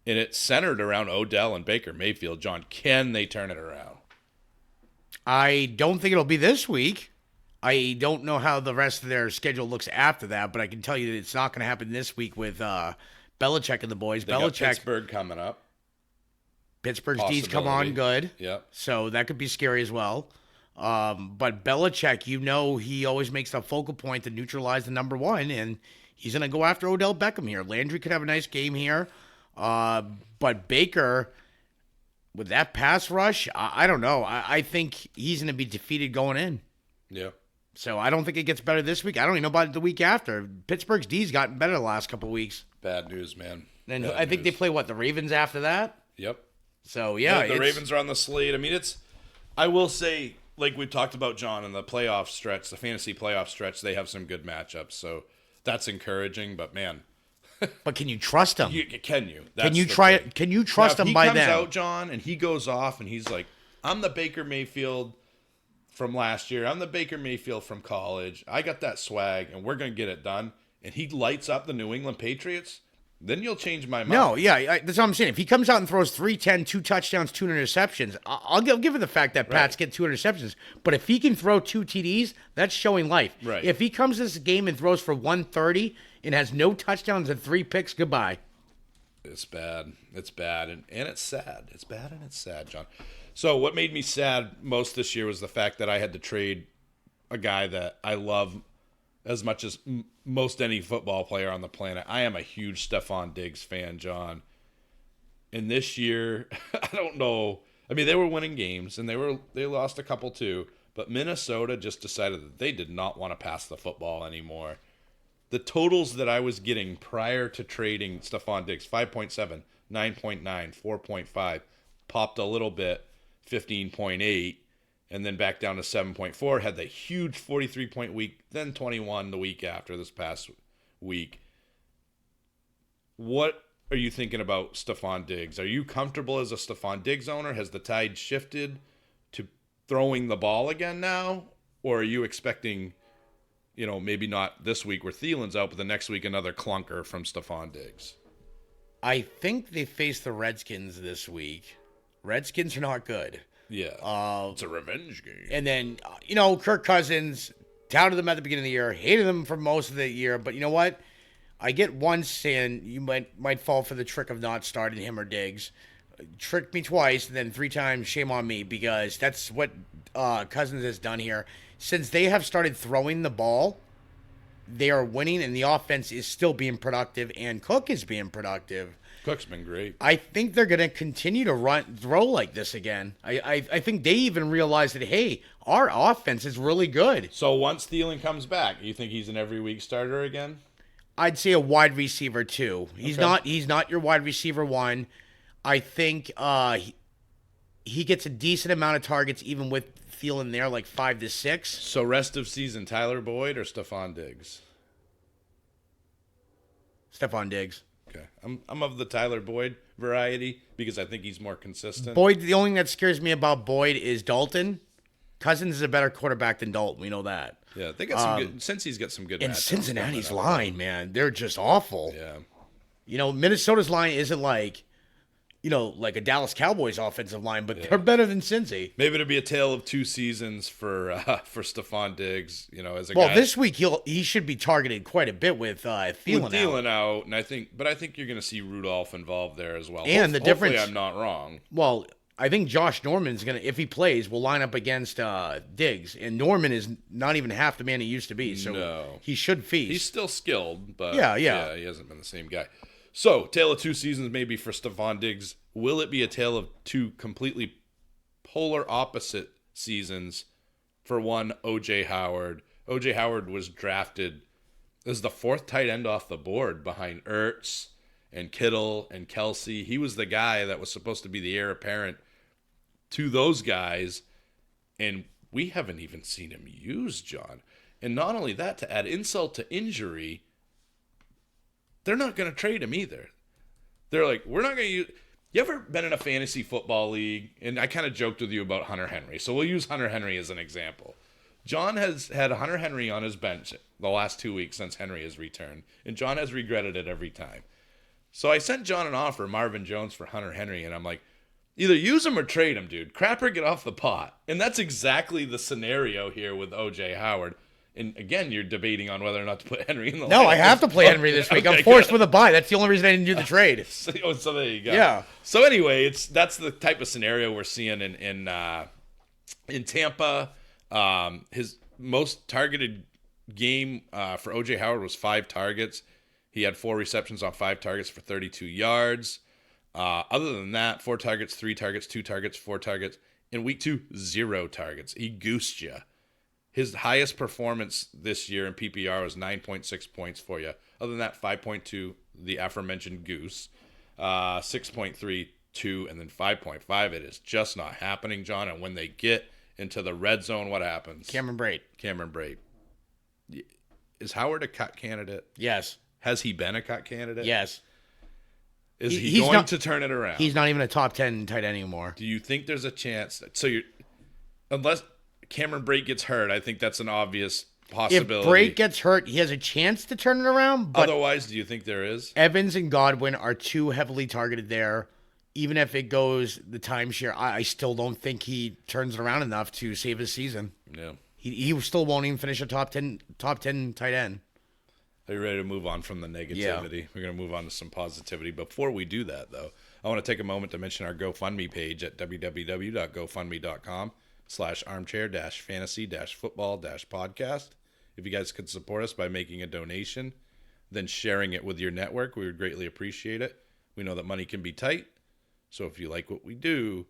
and it's centered around Odell and Baker Mayfield. John, can they turn it around? I don't think it'll be this week. I don't know how the rest of their schedule looks after that, but I can tell you that it's not going to happen this week with Belichick and the boys. They got Pittsburgh coming up. Pittsburgh's D's come on good. Yep. So that could be scary as well. But Belichick, he always makes the focal point to neutralize the number 1, and he's going to go after Odell Beckham here. Landry could have a nice game here. But Baker, with that pass rush, I don't know. I think he's going to be defeated going in. Yeah. So I don't think it gets better this week. I don't even know about it the week after. Pittsburgh's D's gotten better the last couple of weeks. Bad news, man. And I think they play, the Ravens after that? Yep. So, yeah. The Ravens are on the slate. I mean, I will say, like we've talked about, John, in the playoff stretch, the fantasy playoff stretch, they have some good matchups. So that's encouraging, but man. But can you trust them? Can you? Can you trust them by then? He comes out, John, and he goes off, and he's like, I'm the Baker Mayfield from last year. I'm the Baker Mayfield from college. I got that swag, and we're going to get it done. And he lights up the New England Patriots, then you'll change my mind. No, yeah, that's what I'm saying. If he comes out and throws 310, 2 touchdowns, 2 interceptions, I'll give it the fact that Pats get 2 interceptions. But if he can throw 2 TDs, that's showing life. Right. If he comes this game and throws for 130 and has no touchdowns and 3 picks, goodbye. It's bad. It's bad. And it's sad. It's bad and it's sad, John. So what made me sad most this year was the fact that I had to trade a guy that I love as much as most any football player on the planet. I am a huge Stephon Diggs fan, John. And this year, I don't know. I mean, they were winning games, and they lost a couple too. But Minnesota just decided that they did not want to pass the football anymore. The totals that I was getting prior to trading Stephon Diggs, 5.7, 9.9, 4.5, popped a little bit, 15.8, and then back down to 7.4, had that huge 43-point week, then 21 the week after this past week. What are you thinking about Stephon Diggs? Are you comfortable as a Stephon Diggs owner? Has the tide shifted to throwing the ball again now? Or are you expecting, maybe not this week where Thielen's out, but the next week another clunker from Stephon Diggs? I think they face the Redskins this week. Redskins are not good. Yeah. It's a revenge game. And then, Kirk Cousins, touted them at the beginning of the year, hated them for most of the year. But you know what? I get once, and you might fall for the trick of not starting him or Diggs. Tricked me twice, and then 3 times, shame on me, because that's what Cousins has done here. Since they have started throwing the ball, they are winning, and the offense is still being productive, and Cook is being productive. Cook's been great. I think they're going to continue to throw like this again. I think they even realize that, hey, our offense is really good. So once Thielen comes back, you think he's an every week starter again? I'd say a wide receiver 2. He's not your wide receiver 1. I think he gets a decent amount of targets even with Thielen there, like 5 to 6. So rest of season, Tyler Boyd or Stephon Diggs? Stephon Diggs. Okay. I'm of the Tyler Boyd variety because I think he's more consistent. Boyd, the only thing that scares me about Boyd is Dalton. Cousins is a better quarterback than Dalton. We know that. Yeah, they got some good. Cincy's got some good. And Cincinnati's line, man, they're just awful. Yeah. Minnesota's line isn't like, like a Dallas Cowboys offensive line, but they're better than Cincy. Maybe it'll be a tale of two seasons for Stephon Diggs. As a Well, guy. this week he should be targeted quite a bit with Thielen out, and I think you're going to see Rudolph involved there as well. And the difference, hopefully I'm not wrong. Well, I think Josh Norman's if he plays, will line up against Diggs, and Norman is not even half the man he used to be, so he should feast. He's still skilled, but yeah, he hasn't been the same guy. So, tale of two seasons maybe for Stephon Diggs. Will it be a tale of two completely polar opposite seasons for one O.J. Howard? O.J. Howard was drafted as the fourth tight end off the board behind Ertz and Kittle and Kelsey. He was the guy that was supposed to be the heir apparent to those guys, and we haven't even seen him used, John. And not only that, to add insult to injury, they're not going to trade him either. They're like, we're not going to use... You ever been in a fantasy football league? And I kind of joked with you about Hunter Henry, so we'll use Hunter Henry as an example. John has had Hunter Henry on his bench the last 2 weeks since Henry has returned, and John has regretted it every time. So I sent John an offer, Marvin Jones for Hunter Henry, and I'm like, either use him or trade him, dude. Crap or get off the pot. And that's exactly the scenario here with O.J. Howard. And again, you're debating on whether or not to put Henry in the No, lineup. I have to play Henry this week. I'm forced with a bye. That's the only reason I didn't do the trade. So there you go. Yeah. So anyway, that's the type of scenario we're seeing in Tampa. His most targeted game for O.J. Howard was 5 targets. He had 4 receptions on 5 targets for 32 yards. Other than that, 4 targets, 3 targets, 2 targets, 4 targets. In week 2, 0 targets. He goosed you. His highest performance this year in PPR was 9.6 points for you. Other than that, 5.2, the aforementioned goose, 6.3, 2, and then 5.5. It is just not happening, John. And when they get into the red zone, what happens? Cameron Brate. Is Howard a cut candidate? Yes. Has he been a cut candidate? Yes. Is he going to turn it around? He's not even a top 10 tight end anymore. Do you think there's a chance? Unless Cameron Brate gets hurt, I think that's an obvious possibility. If Brate gets hurt, he has a chance to turn it around. But otherwise, do you think there is? Evans and Godwin are too heavily targeted there. Even if it goes the timeshare, I still don't think he turns it around enough to save his season. Yeah. He still won't even finish a top 10 tight end. Are you ready to move on from the negativity? Yeah. We're going to move on to some positivity. Before we do that, though, I want to take a moment to mention our GoFundMe page at www.gofundme.com/armchair-fantasy-football-podcast. If you guys could support us by making a donation, then sharing it with your network, we would greatly appreciate it. We know that money can be tight, so if you like what we do,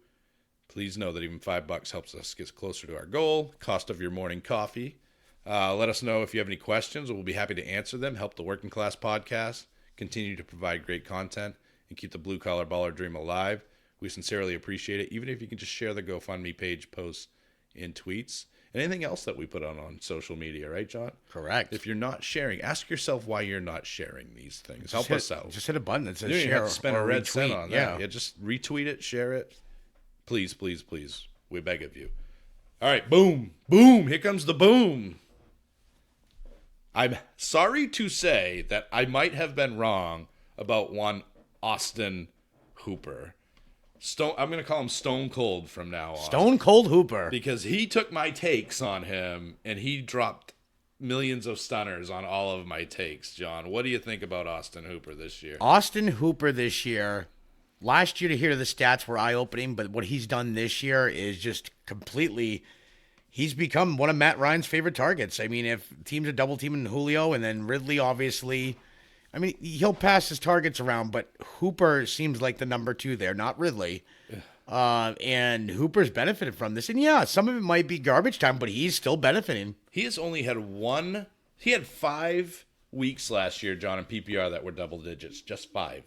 please know that even $5 helps us get closer to our goal. Cost of your morning coffee. Let us know if you have any questions. We'll be happy to answer them, help the Working Class Podcast, continue to provide great content, and keep the blue-collar baller dream alive. We sincerely appreciate it, even if you can just share the GoFundMe page, posts, and tweets, and anything else that we put on social media, right, John? Correct. If you're not sharing, ask yourself why you're not sharing these things. Help us out. Just hit a button that says you share. You have to spend a red cent on that. Yeah, just retweet it, share it. Please, please, please. We beg of you. All right, boom. Boom. Here comes the boom. I'm sorry to say that I might have been wrong about one Austin Hooper. I'm going to call him Stone Cold from now on. Stone Cold Hooper. Because he took my takes on him, and he dropped millions of stunners on all of my takes, John. What do you think about Austin Hooper this year? Austin Hooper this year, last year to hear the stats were eye-opening, but what he's done this year is just completely... He's become one of Matt Ryan's favorite targets. I mean, if teams are double-teaming Julio and then Ridley, obviously... I mean, he'll pass his targets around, but Hooper seems like the number 2 there, not Ridley. And Hooper's benefited from this. And yeah, some of it might be garbage time, but he's still benefiting. He has only had he had 5 weeks last year, John, in PPR that were double digits. Just 5.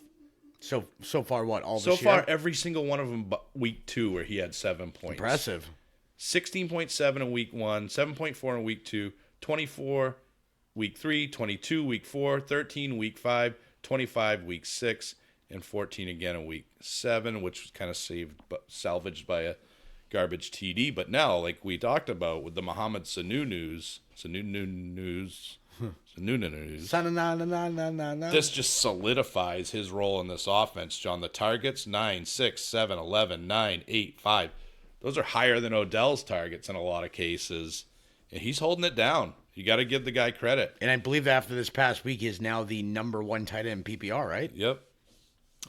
So far, what, all this year? So far, every single one of them but week 2 where he had 7 points. Impressive. 16.7 in week 1, 7.4 in week 2, 24 week 3, 22 week 4, 13 week 5, 25 week 6, and 14 again in week 7, which was kind of salvaged by a garbage TD. But now, like we talked about with the Mohamed Sanu news, news. No. This just solidifies his role in this offense, John. The targets, 9, 6, 7, 11, 9, 8, 5. Those are higher than Odell's targets in a lot of cases. And he's holding it down. You got to give the guy credit. And I believe after this past week, he is now the number 1 tight end in PPR, right? Yep.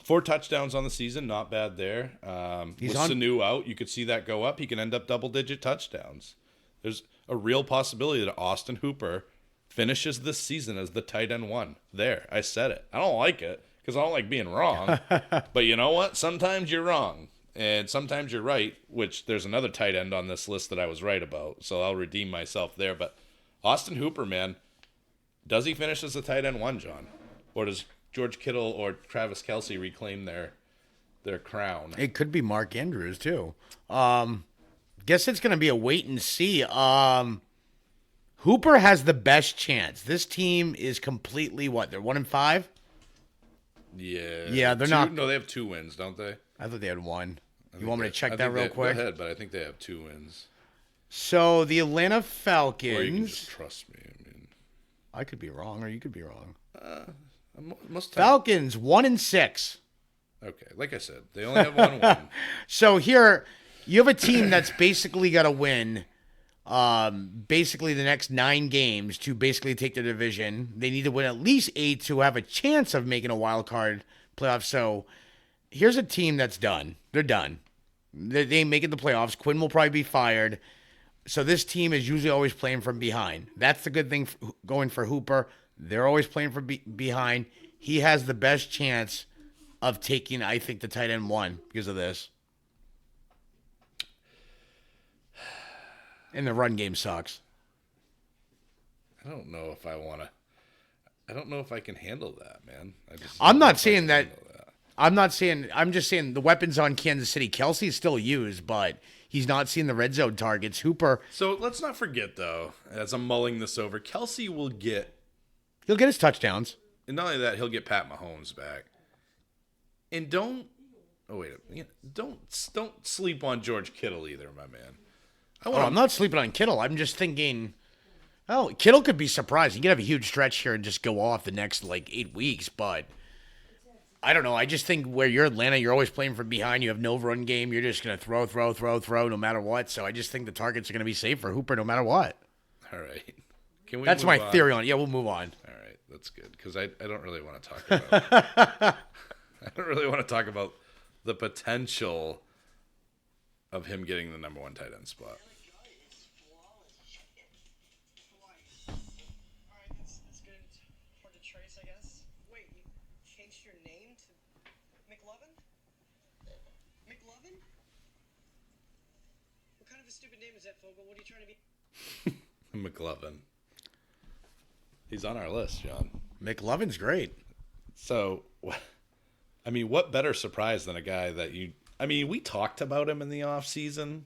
4 touchdowns on the season. Not bad there. With Sanu out, you could see that go up. He can end up double-digit touchdowns. There's a real possibility that Austin Hooper finishes this season as the tight end 1. There, I said it. I don't like it because I don't like being wrong. But you know what? Sometimes you're wrong. And sometimes you're right, which there's another tight end on this list that I was right about. So I'll redeem myself there. But Austin Hooper, man, does he finish as the tight end 1, John? Or does George Kittle or Travis Kelce reclaim their crown? It could be Mark Andrews, too. Guess it's going to be a wait and see. Hooper has the best chance. This team is completely what? They're 1-5? Yeah. Yeah, they're not. No, they have 2 wins, don't they? I thought they had 1. You want me to check that real quick? Go ahead, but I think they have 2 wins. So the Atlanta Falcons. Or you can just trust me. I mean, I could be wrong, or you could be wrong. Most Falcons 1-6. Okay, like I said, they only have 1 win. So here, you have a team that's basically got to win, basically the next 9 games to basically take the division. They need to win at least 8 to have a chance of making a wild card playoff. So here's a team that's done. They're done. They ain't making the playoffs. Quinn will probably be fired. So this team is usually always playing from behind. That's the good thing going for Hooper. They're always playing from behind. He has the best chance of taking, I think, the tight end 1 because of this. And the run game sucks. I don't know if I want to. I don't know if I can handle that, man. I'm not saying that. I'm just saying the weapons on Kansas City. Kelce is still used, but he's not seeing the red zone targets. Hooper. So let's not forget, though, as I'm mulling this over, Kelce will get. He'll get his touchdowns. And not only that, he'll get Pat Mahomes back. And don't sleep on George Kittle either, my man. I'm not sleeping on Kittle. I'm just thinking, Kittle could be surprised. He could have a huge stretch here and just go off the next 8 weeks. But I don't know. I just think where you're Atlanta, you're always playing from behind. You have no run game. You're just going to throw no matter what. So I just think the targets are going to be safe for Hooper no matter what. All right. That's my theory on it. Yeah, we'll move on. All right. That's good because I don't really want to talk about I don't really want to talk about the potential of him getting the number 1 tight end spot. What are you trying to be? McLovin. He's on our list, John. McLovin's great. So, I mean, what better surprise than a guy that we talked about him in the offseason,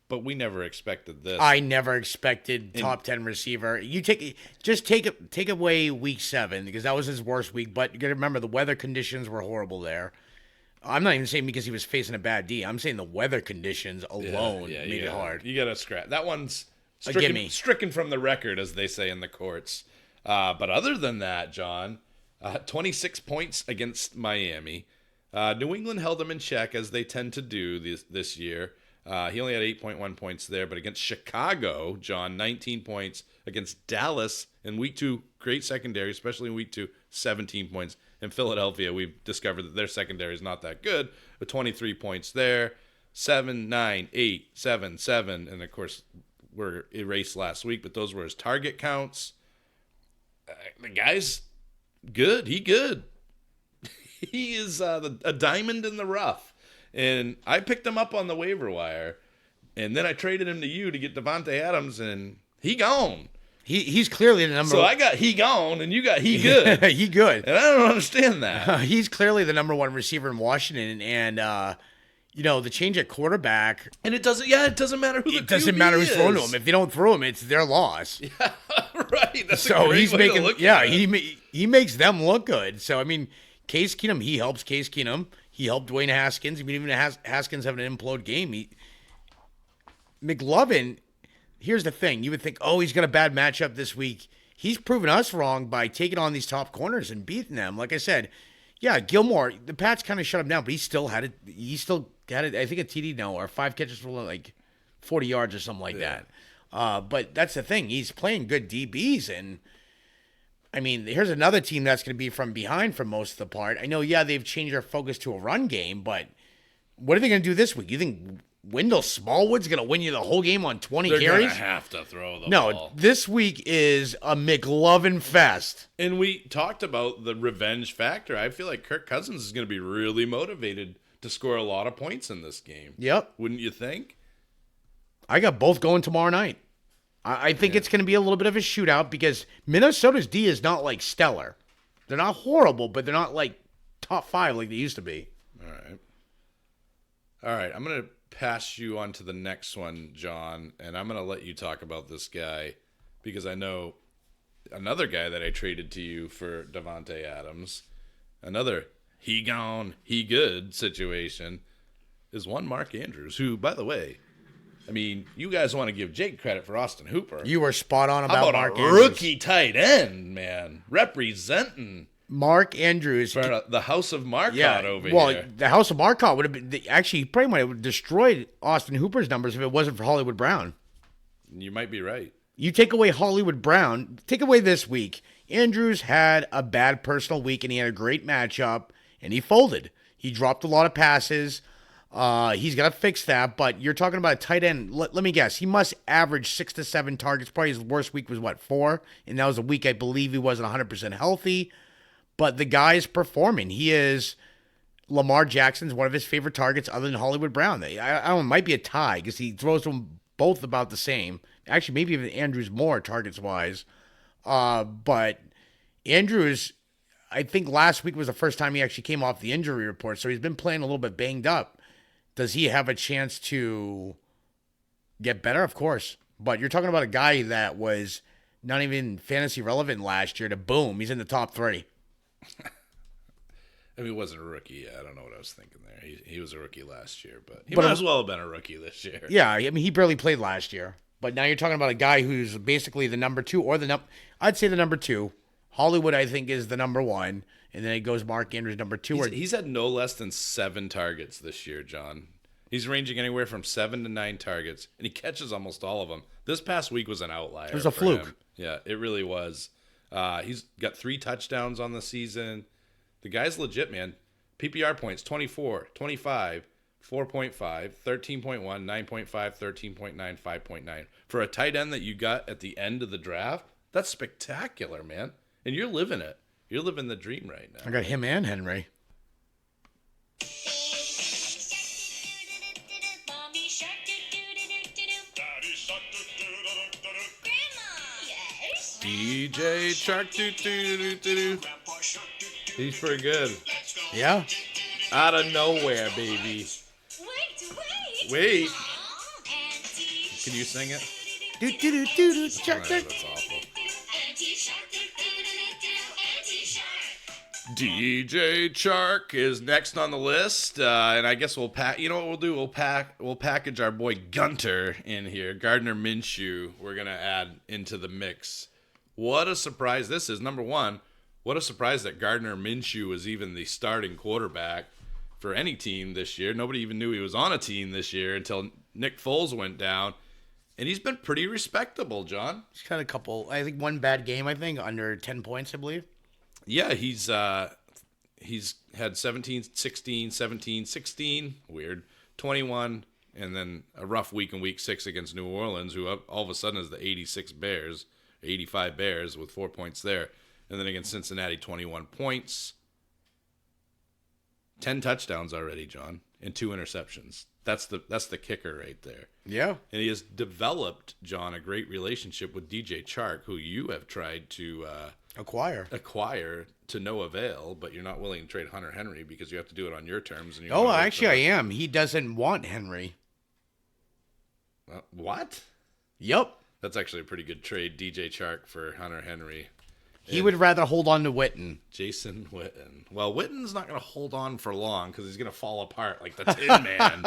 but we never expected this. I never expected top 10 receiver. You take away week 7 because that was his worst week, but you got to remember the weather conditions were horrible there. I'm not even saying because he was facing a bad D. I'm saying the weather conditions alone made it hard. You got to scrap. That one's stricken from the record, as they say in the courts. But other than that, John, 26 points against Miami. New England held them in check, as they tend to do this year. He only had 8.1 points there. But against Chicago, John, 19 points. Against Dallas in week 2, great secondary, especially in week 2, 17 points. In Philadelphia, we've discovered that their secondary is not that good, but 23 points there, 7, 9, 8, 7, 7, and of course, were erased last week, but those were his target counts. The guy's good. He good. He is a diamond in the rough, and I picked him up on the waiver wire, and then I traded him to you to get Devontae Adams, and he gone. He's clearly the number. So I got he gone, and you got he good. He good, and I don't understand that. He's clearly the number 1 receiver in Washington, and the change at quarterback. And it doesn't matter who. It doesn't matter who's throwing to him. If they don't throw him, it's their loss. Yeah, right. That's so a great he's way making. To look yeah, at it. he makes them look good. So I mean, Case Keenum, he helps Case Keenum. He helped Dwayne Haskins. I mean, even Haskins having an implode game. McLovin. Here's the thing. You would think, he's got a bad matchup this week. he's proven us wrong by taking on these top corners and beating them. Like I said, yeah, Gilmore, the Pats kind of shut him down, but he still had it. I think a TD now or 5 catches for like 40 yards or something like that. But that's the thing. He's playing good DBs, and I mean, here's another team that's going to be from behind for most of the part. I know, they've changed their focus to a run game, but what are they going to do this week? You think Wendell Smallwood's going to win you the whole game on 20 carries? They're going to have to throw the ball. No, this week is a McLovin fest. And we talked about the revenge factor. I feel like Kirk Cousins is going to be really motivated to score a lot of points in this game. Yep. Wouldn't you think? I got both going tomorrow night. I think it's going to be a little bit of a shootout because Minnesota's D is not like stellar. They're not horrible, but they're not like top 5 like they used to be. All right. I'm going to pass you on to the next one, John, and I'm going to let you talk about this guy because I know another guy that I traded to you for Davante Adams, another he gone, he good situation, is one Mark Andrews, who, by the way, I mean, you guys want to give Jake credit for Austin Hooper. You were spot on about How about Mark a Andrews. rookie tight end, man, representing Mark Andrews. for the House of Marcotte over here. The House of Marcotte would have been actually probably might have destroyed Austin Hooper's numbers if it wasn't for Hollywood Brown. You might be right. You take away Hollywood Brown, take away this week. Andrews had a bad personal week, and he had a great matchup, and he folded. He dropped a lot of passes. He's got to fix that, but you're talking about a tight end. Let me guess. He must average 6 to 7 targets. Probably his worst week was, 4? And that was a week I believe he wasn't 100% healthy. But the guy is performing. He is Lamar Jackson's one of his favorite targets other than Hollywood Brown. I don't know, it might be a tie because he throws them both about the same. Actually, maybe even Andrews more targets-wise. But Andrews, I think last week was the first time he actually came off the injury report, so he's been playing a little bit banged up. Does he have a chance to get better? Of course. But you're talking about a guy that was not even fantasy relevant last year to boom, he's in the top 3. I mean, he wasn't a rookie. I don't know what I was thinking there. He was a rookie last year, but he might as well have been a rookie this year. Yeah, I mean, he barely played last year. But now you're talking about a guy who's basically the number 2 or I'd say the number 2. Hollywood, I think, is the number 1. And then it goes Mark Andrews, number 2. He's had no less than 7 targets this year, John. He's ranging anywhere from 7 to 9 targets, and he catches almost all of them. This past week was an outlier. It was a fluke. Him. Yeah, it really was. He's got 3 touchdowns on the season. The guy's legit, man. PPR points, 24, 25, 4.5, 13.1, 9.5, 13.9, 5.9. For a tight end that you got at the end of the draft, that's spectacular, man. And you're living it. You're living the dream right now. I got him and Henry. DJ Shark, do. He's pretty good. Yeah. Out of nowhere, baby. Wait. Can you sing it? That's awful. DJ Chark is next on the list, and I guess we'll pack. You know what we'll do? We'll package our boy Gunter in here. Gardner Minshew, we're gonna add into the mix. What a surprise this is! Number one, what a surprise that Gardner Minshew was even the starting quarterback for any team this year. Nobody even knew he was on a team this year until Nick Foles went down, and he's been pretty respectable, John. He's had a couple. I think one bad game. I think under 10 points, I believe. Yeah, he's had 17, 16, 17, 16, weird, 21, and then a rough week in week 6 against New Orleans, who all of a sudden is the 85 Bears with 4 points there. And then against Cincinnati, 21 points, 10 touchdowns already, John, and 2 interceptions. That's the kicker right there. Yeah. And he has developed, John, a great relationship with DJ Chark, who you have tried to acquire to no avail, but you're not willing to trade Hunter Henry because you have to do it on your terms. And actually, I am. He doesn't want Henry. What? Yep. That's actually a pretty good trade, DJ Chark for Hunter Henry. He would rather hold on to Witten. Jason Witten. Well, Witten's not going to hold on for long because he's going to fall apart like the Tin Man.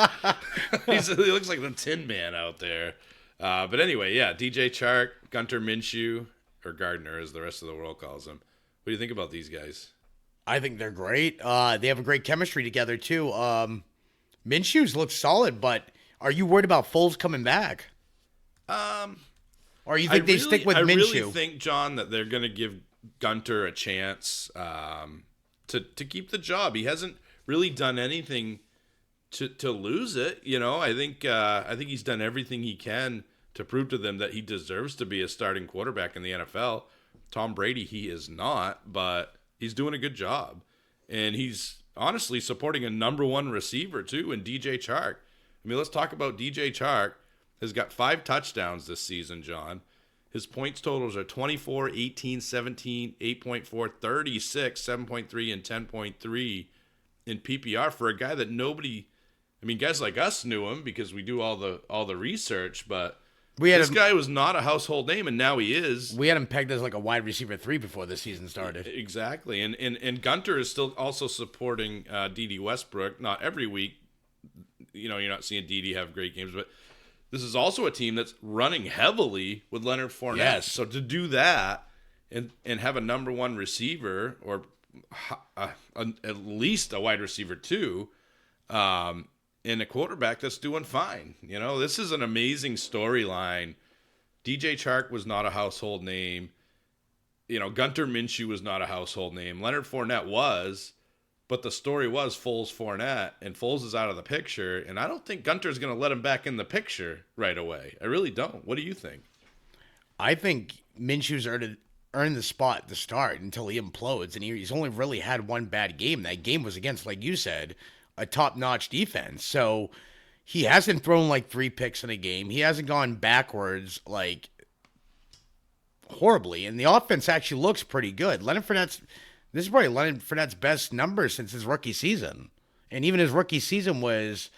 He looks like the Tin Man out there. But anyway, yeah, DJ Chark, Gunter Minshew. or Gardner, as the rest of the world calls him. What do you think about these guys? I think they're great. They have a great chemistry together, too. Minshew's looks solid, but are you worried about Foles coming back? Or you think they stick with Minshew? I really think, John, that they're going to give Gunter a chance to keep the job. He hasn't really done anything to lose it. You know, I think he's done everything he can to prove to them that he deserves to be a starting quarterback in the NFL. Tom Brady, he is not, but he's doing a good job. And he's honestly supporting a number one receiver, too, in DJ Chark. I mean, let's talk about DJ Chark. Has got 5 touchdowns this season, John. His points totals are 24, 18, 17, 8.4, 36, 7.3, and 10.3 in PPR for a guy that nobody, I mean, guys like us knew him because we do all the research, but this guy was not a household name, and now he is. We had him pegged as like a wide receiver 3 before the season started. Exactly, and Gunter is still also supporting D.D. Westbrook. Not every week, you know, you're not seeing D.D. have great games, but this is also a team that's running heavily with Leonard Fournette. Yes. So to do that and have a number one receiver or at least a wide receiver 2, and a quarterback that's doing fine. You know, this is an amazing storyline. DJ Chark was not a household name. You know, Gunter Minshew was not a household name. Leonard Fournette was, but the story was Foles Fournette, and Foles is out of the picture, and I don't think Gunter's going to let him back in the picture right away. I really don't. What do you think? I think Minshew's earned the spot at the start until he implodes, and he's only really had one bad game. That game was against, like you said, a top-notch defense. So he hasn't thrown like 3 picks in a game. He hasn't gone backwards like horribly, and the offense actually looks pretty good. This is probably Leonard Fournette's best number since his rookie season, and even his rookie season was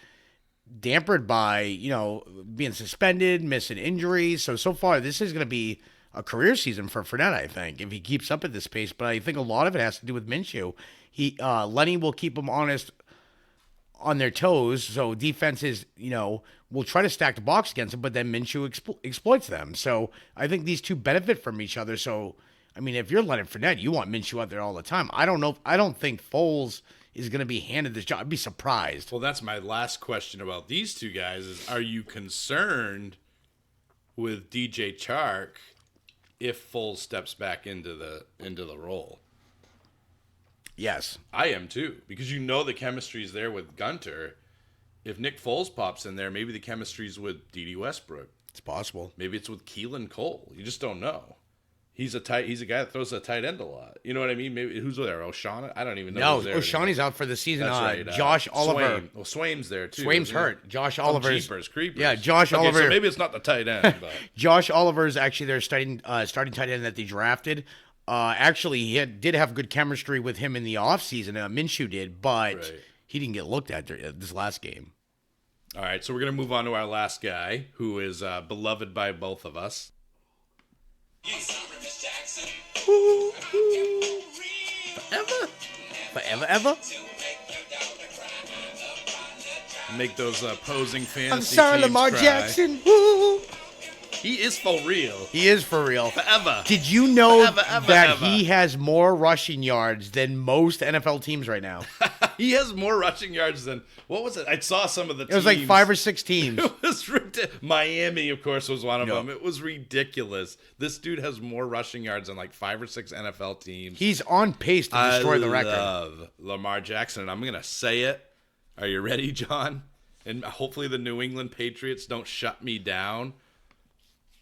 dampened by, you know, being suspended, missing injuries. So far, this is going to be a career season for Fournette, I think, if he keeps up at this pace. But I think a lot of it has to do with Minshew. Lenny will keep him honest on their toes, so defenses, you know, will try to stack the box against him, but then Minshew exploits them. So I think these two benefit from each other. So, I mean, if you're Leonard Fournette, you want Minshew out there all the time. I don't think Foles is going to be handed this job. I'd be surprised. Well, that's my last question about these two guys is, are you concerned with DJ Chark if Foles steps back into the role? Yes. I am too, because you know the chemistry is there with Gunter. If Nick Foles pops in there, maybe the chemistry's with D.D. Westbrook. It's possible. Maybe it's with Keelan Cole. You just don't know. He's a guy that throws a tight end a lot. You know what I mean? Maybe who's there? O'Shaughnessy? I don't even know. No, who's there O'Shaughnessy's out for the season. That's right. Josh Oliver. Swaim. Well, Swaim's there too. Swaim's hurt. Josh Oliver's creepers. Yeah, Josh Oliver. So maybe it's not the tight end, but Josh Oliver's actually their starting tight end that they drafted. Actually, he did have good chemistry with him in the offseason. Minshew did, but he didn't get looked at this last game. All right, so we're going to move on to our last guy, who is beloved by both of us. Forever. Make those opposing fantasy I'm sorry, teams Lamar cry. Jackson. Woo. He is for real. He is for real. Forever. Did you know Forever, that ever. he has more rushing yards than most NFL teams right now? He has more rushing yards than, what was it? I saw some of the teams. It was like 5 or 6 teams. It was ridiculous. Miami, of course, was one of them. It was ridiculous. This dude has more rushing yards than like 5 or 6 NFL teams. He's on pace to destroy the record. I love Lamar Jackson, and I'm going to say it. Are you ready, John? And hopefully the New England Patriots don't shut me down.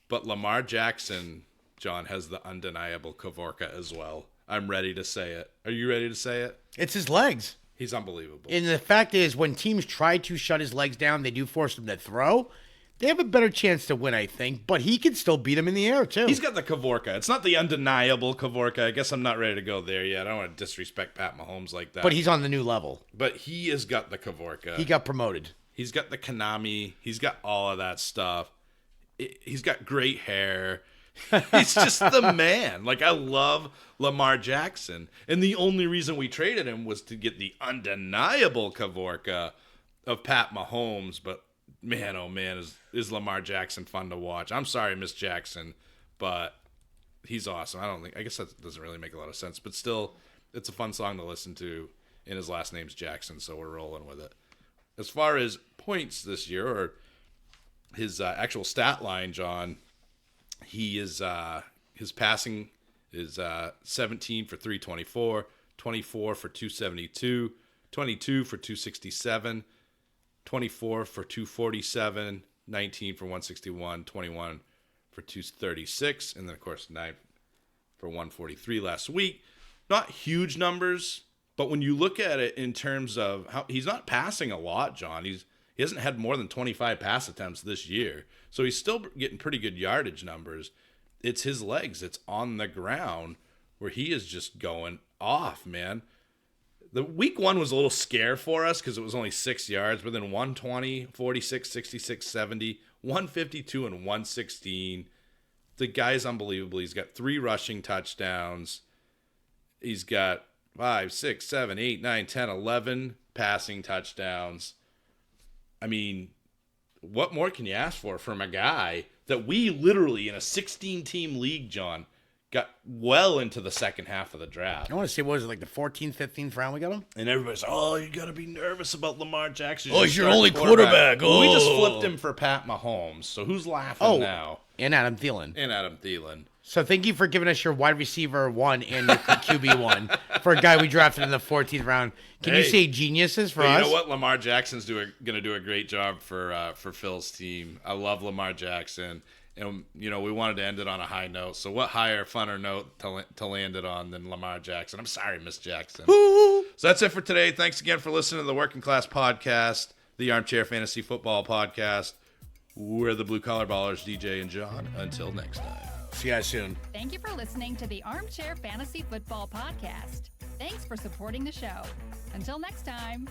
But Lamar Jackson, John, has the undeniable Kavorka as well. I'm ready to say it. Are you ready to say it? It's his legs. He's unbelievable. And the fact is, when teams try to shut his legs down, they do force him to throw. They have a better chance to win, I think. But he can still beat him in the air, too. He's got the Kavorka. It's not the undeniable Kavorka. I guess I'm not ready to go there yet. I don't want to disrespect Pat Mahomes like that. But he's on the new level. But he has got the Kavorka. He got promoted. He's got the Konami. He's got all of that stuff. He's got great hair. He's just the man. Like, I love Lamar Jackson. And the only reason we traded him was to get the undeniable Kavorka of Pat Mahomes. But, man, oh, man, is Lamar Jackson fun to watch. I'm sorry, Miss Jackson, but he's awesome. I guess that doesn't really make a lot of sense, but still, it's a fun song to listen to, and his last name's Jackson, so we're rolling with it. As far as points this year, or his actual stat line, John, he is his passing is 17 for 324, 24 for 272, 22 for 267, 24 for 247, 19 for 161, 21 for 236, and then, of course, 9 for 143 last week. Not huge numbers, but when you look at it in terms of how he's not passing a lot, John. He hasn't had more than 25 pass attempts this year, so he's still getting pretty good yardage numbers. It's his legs. It's on the ground where he is just going off, man. The week 1 was a little scare for us because it was only 6 yards, but then 120, 46, 66, 70, 152, and 116. The guy's unbelievable. He's got 3 rushing touchdowns. He's got 5, 6, 7, 8, 9, 10, 11 passing touchdowns. I mean, what more can you ask for from a guy that we literally, in a 16-team league, John, got well into the second half of the draft? I want to say, what was it, like the 14th, 15th round we got him? And everybody's, you got to be nervous about Lamar Jackson. He's your only quarterback. We just flipped him for Pat Mahomes, so who's laughing now? And Adam Thielen. So thank you for giving us your wide receiver 1 and your QB 1 for a guy we drafted in the 14th round. Can you say geniuses for us? You know what? Lamar Jackson's going to do a great job for Phil's team. I love Lamar Jackson. And, we wanted to end it on a high note. So what higher, funner note to land it on than Lamar Jackson? I'm sorry, Miss Jackson. So that's it for today. Thanks again for listening to the Working Class Podcast, the Armchair Fantasy Football Podcast. We're the Blue Collar Ballers, DJ and John. Until next time. See you guys soon. Thank you for listening to the Armchair Fantasy Football Podcast. Thanks for supporting the show. Until next time.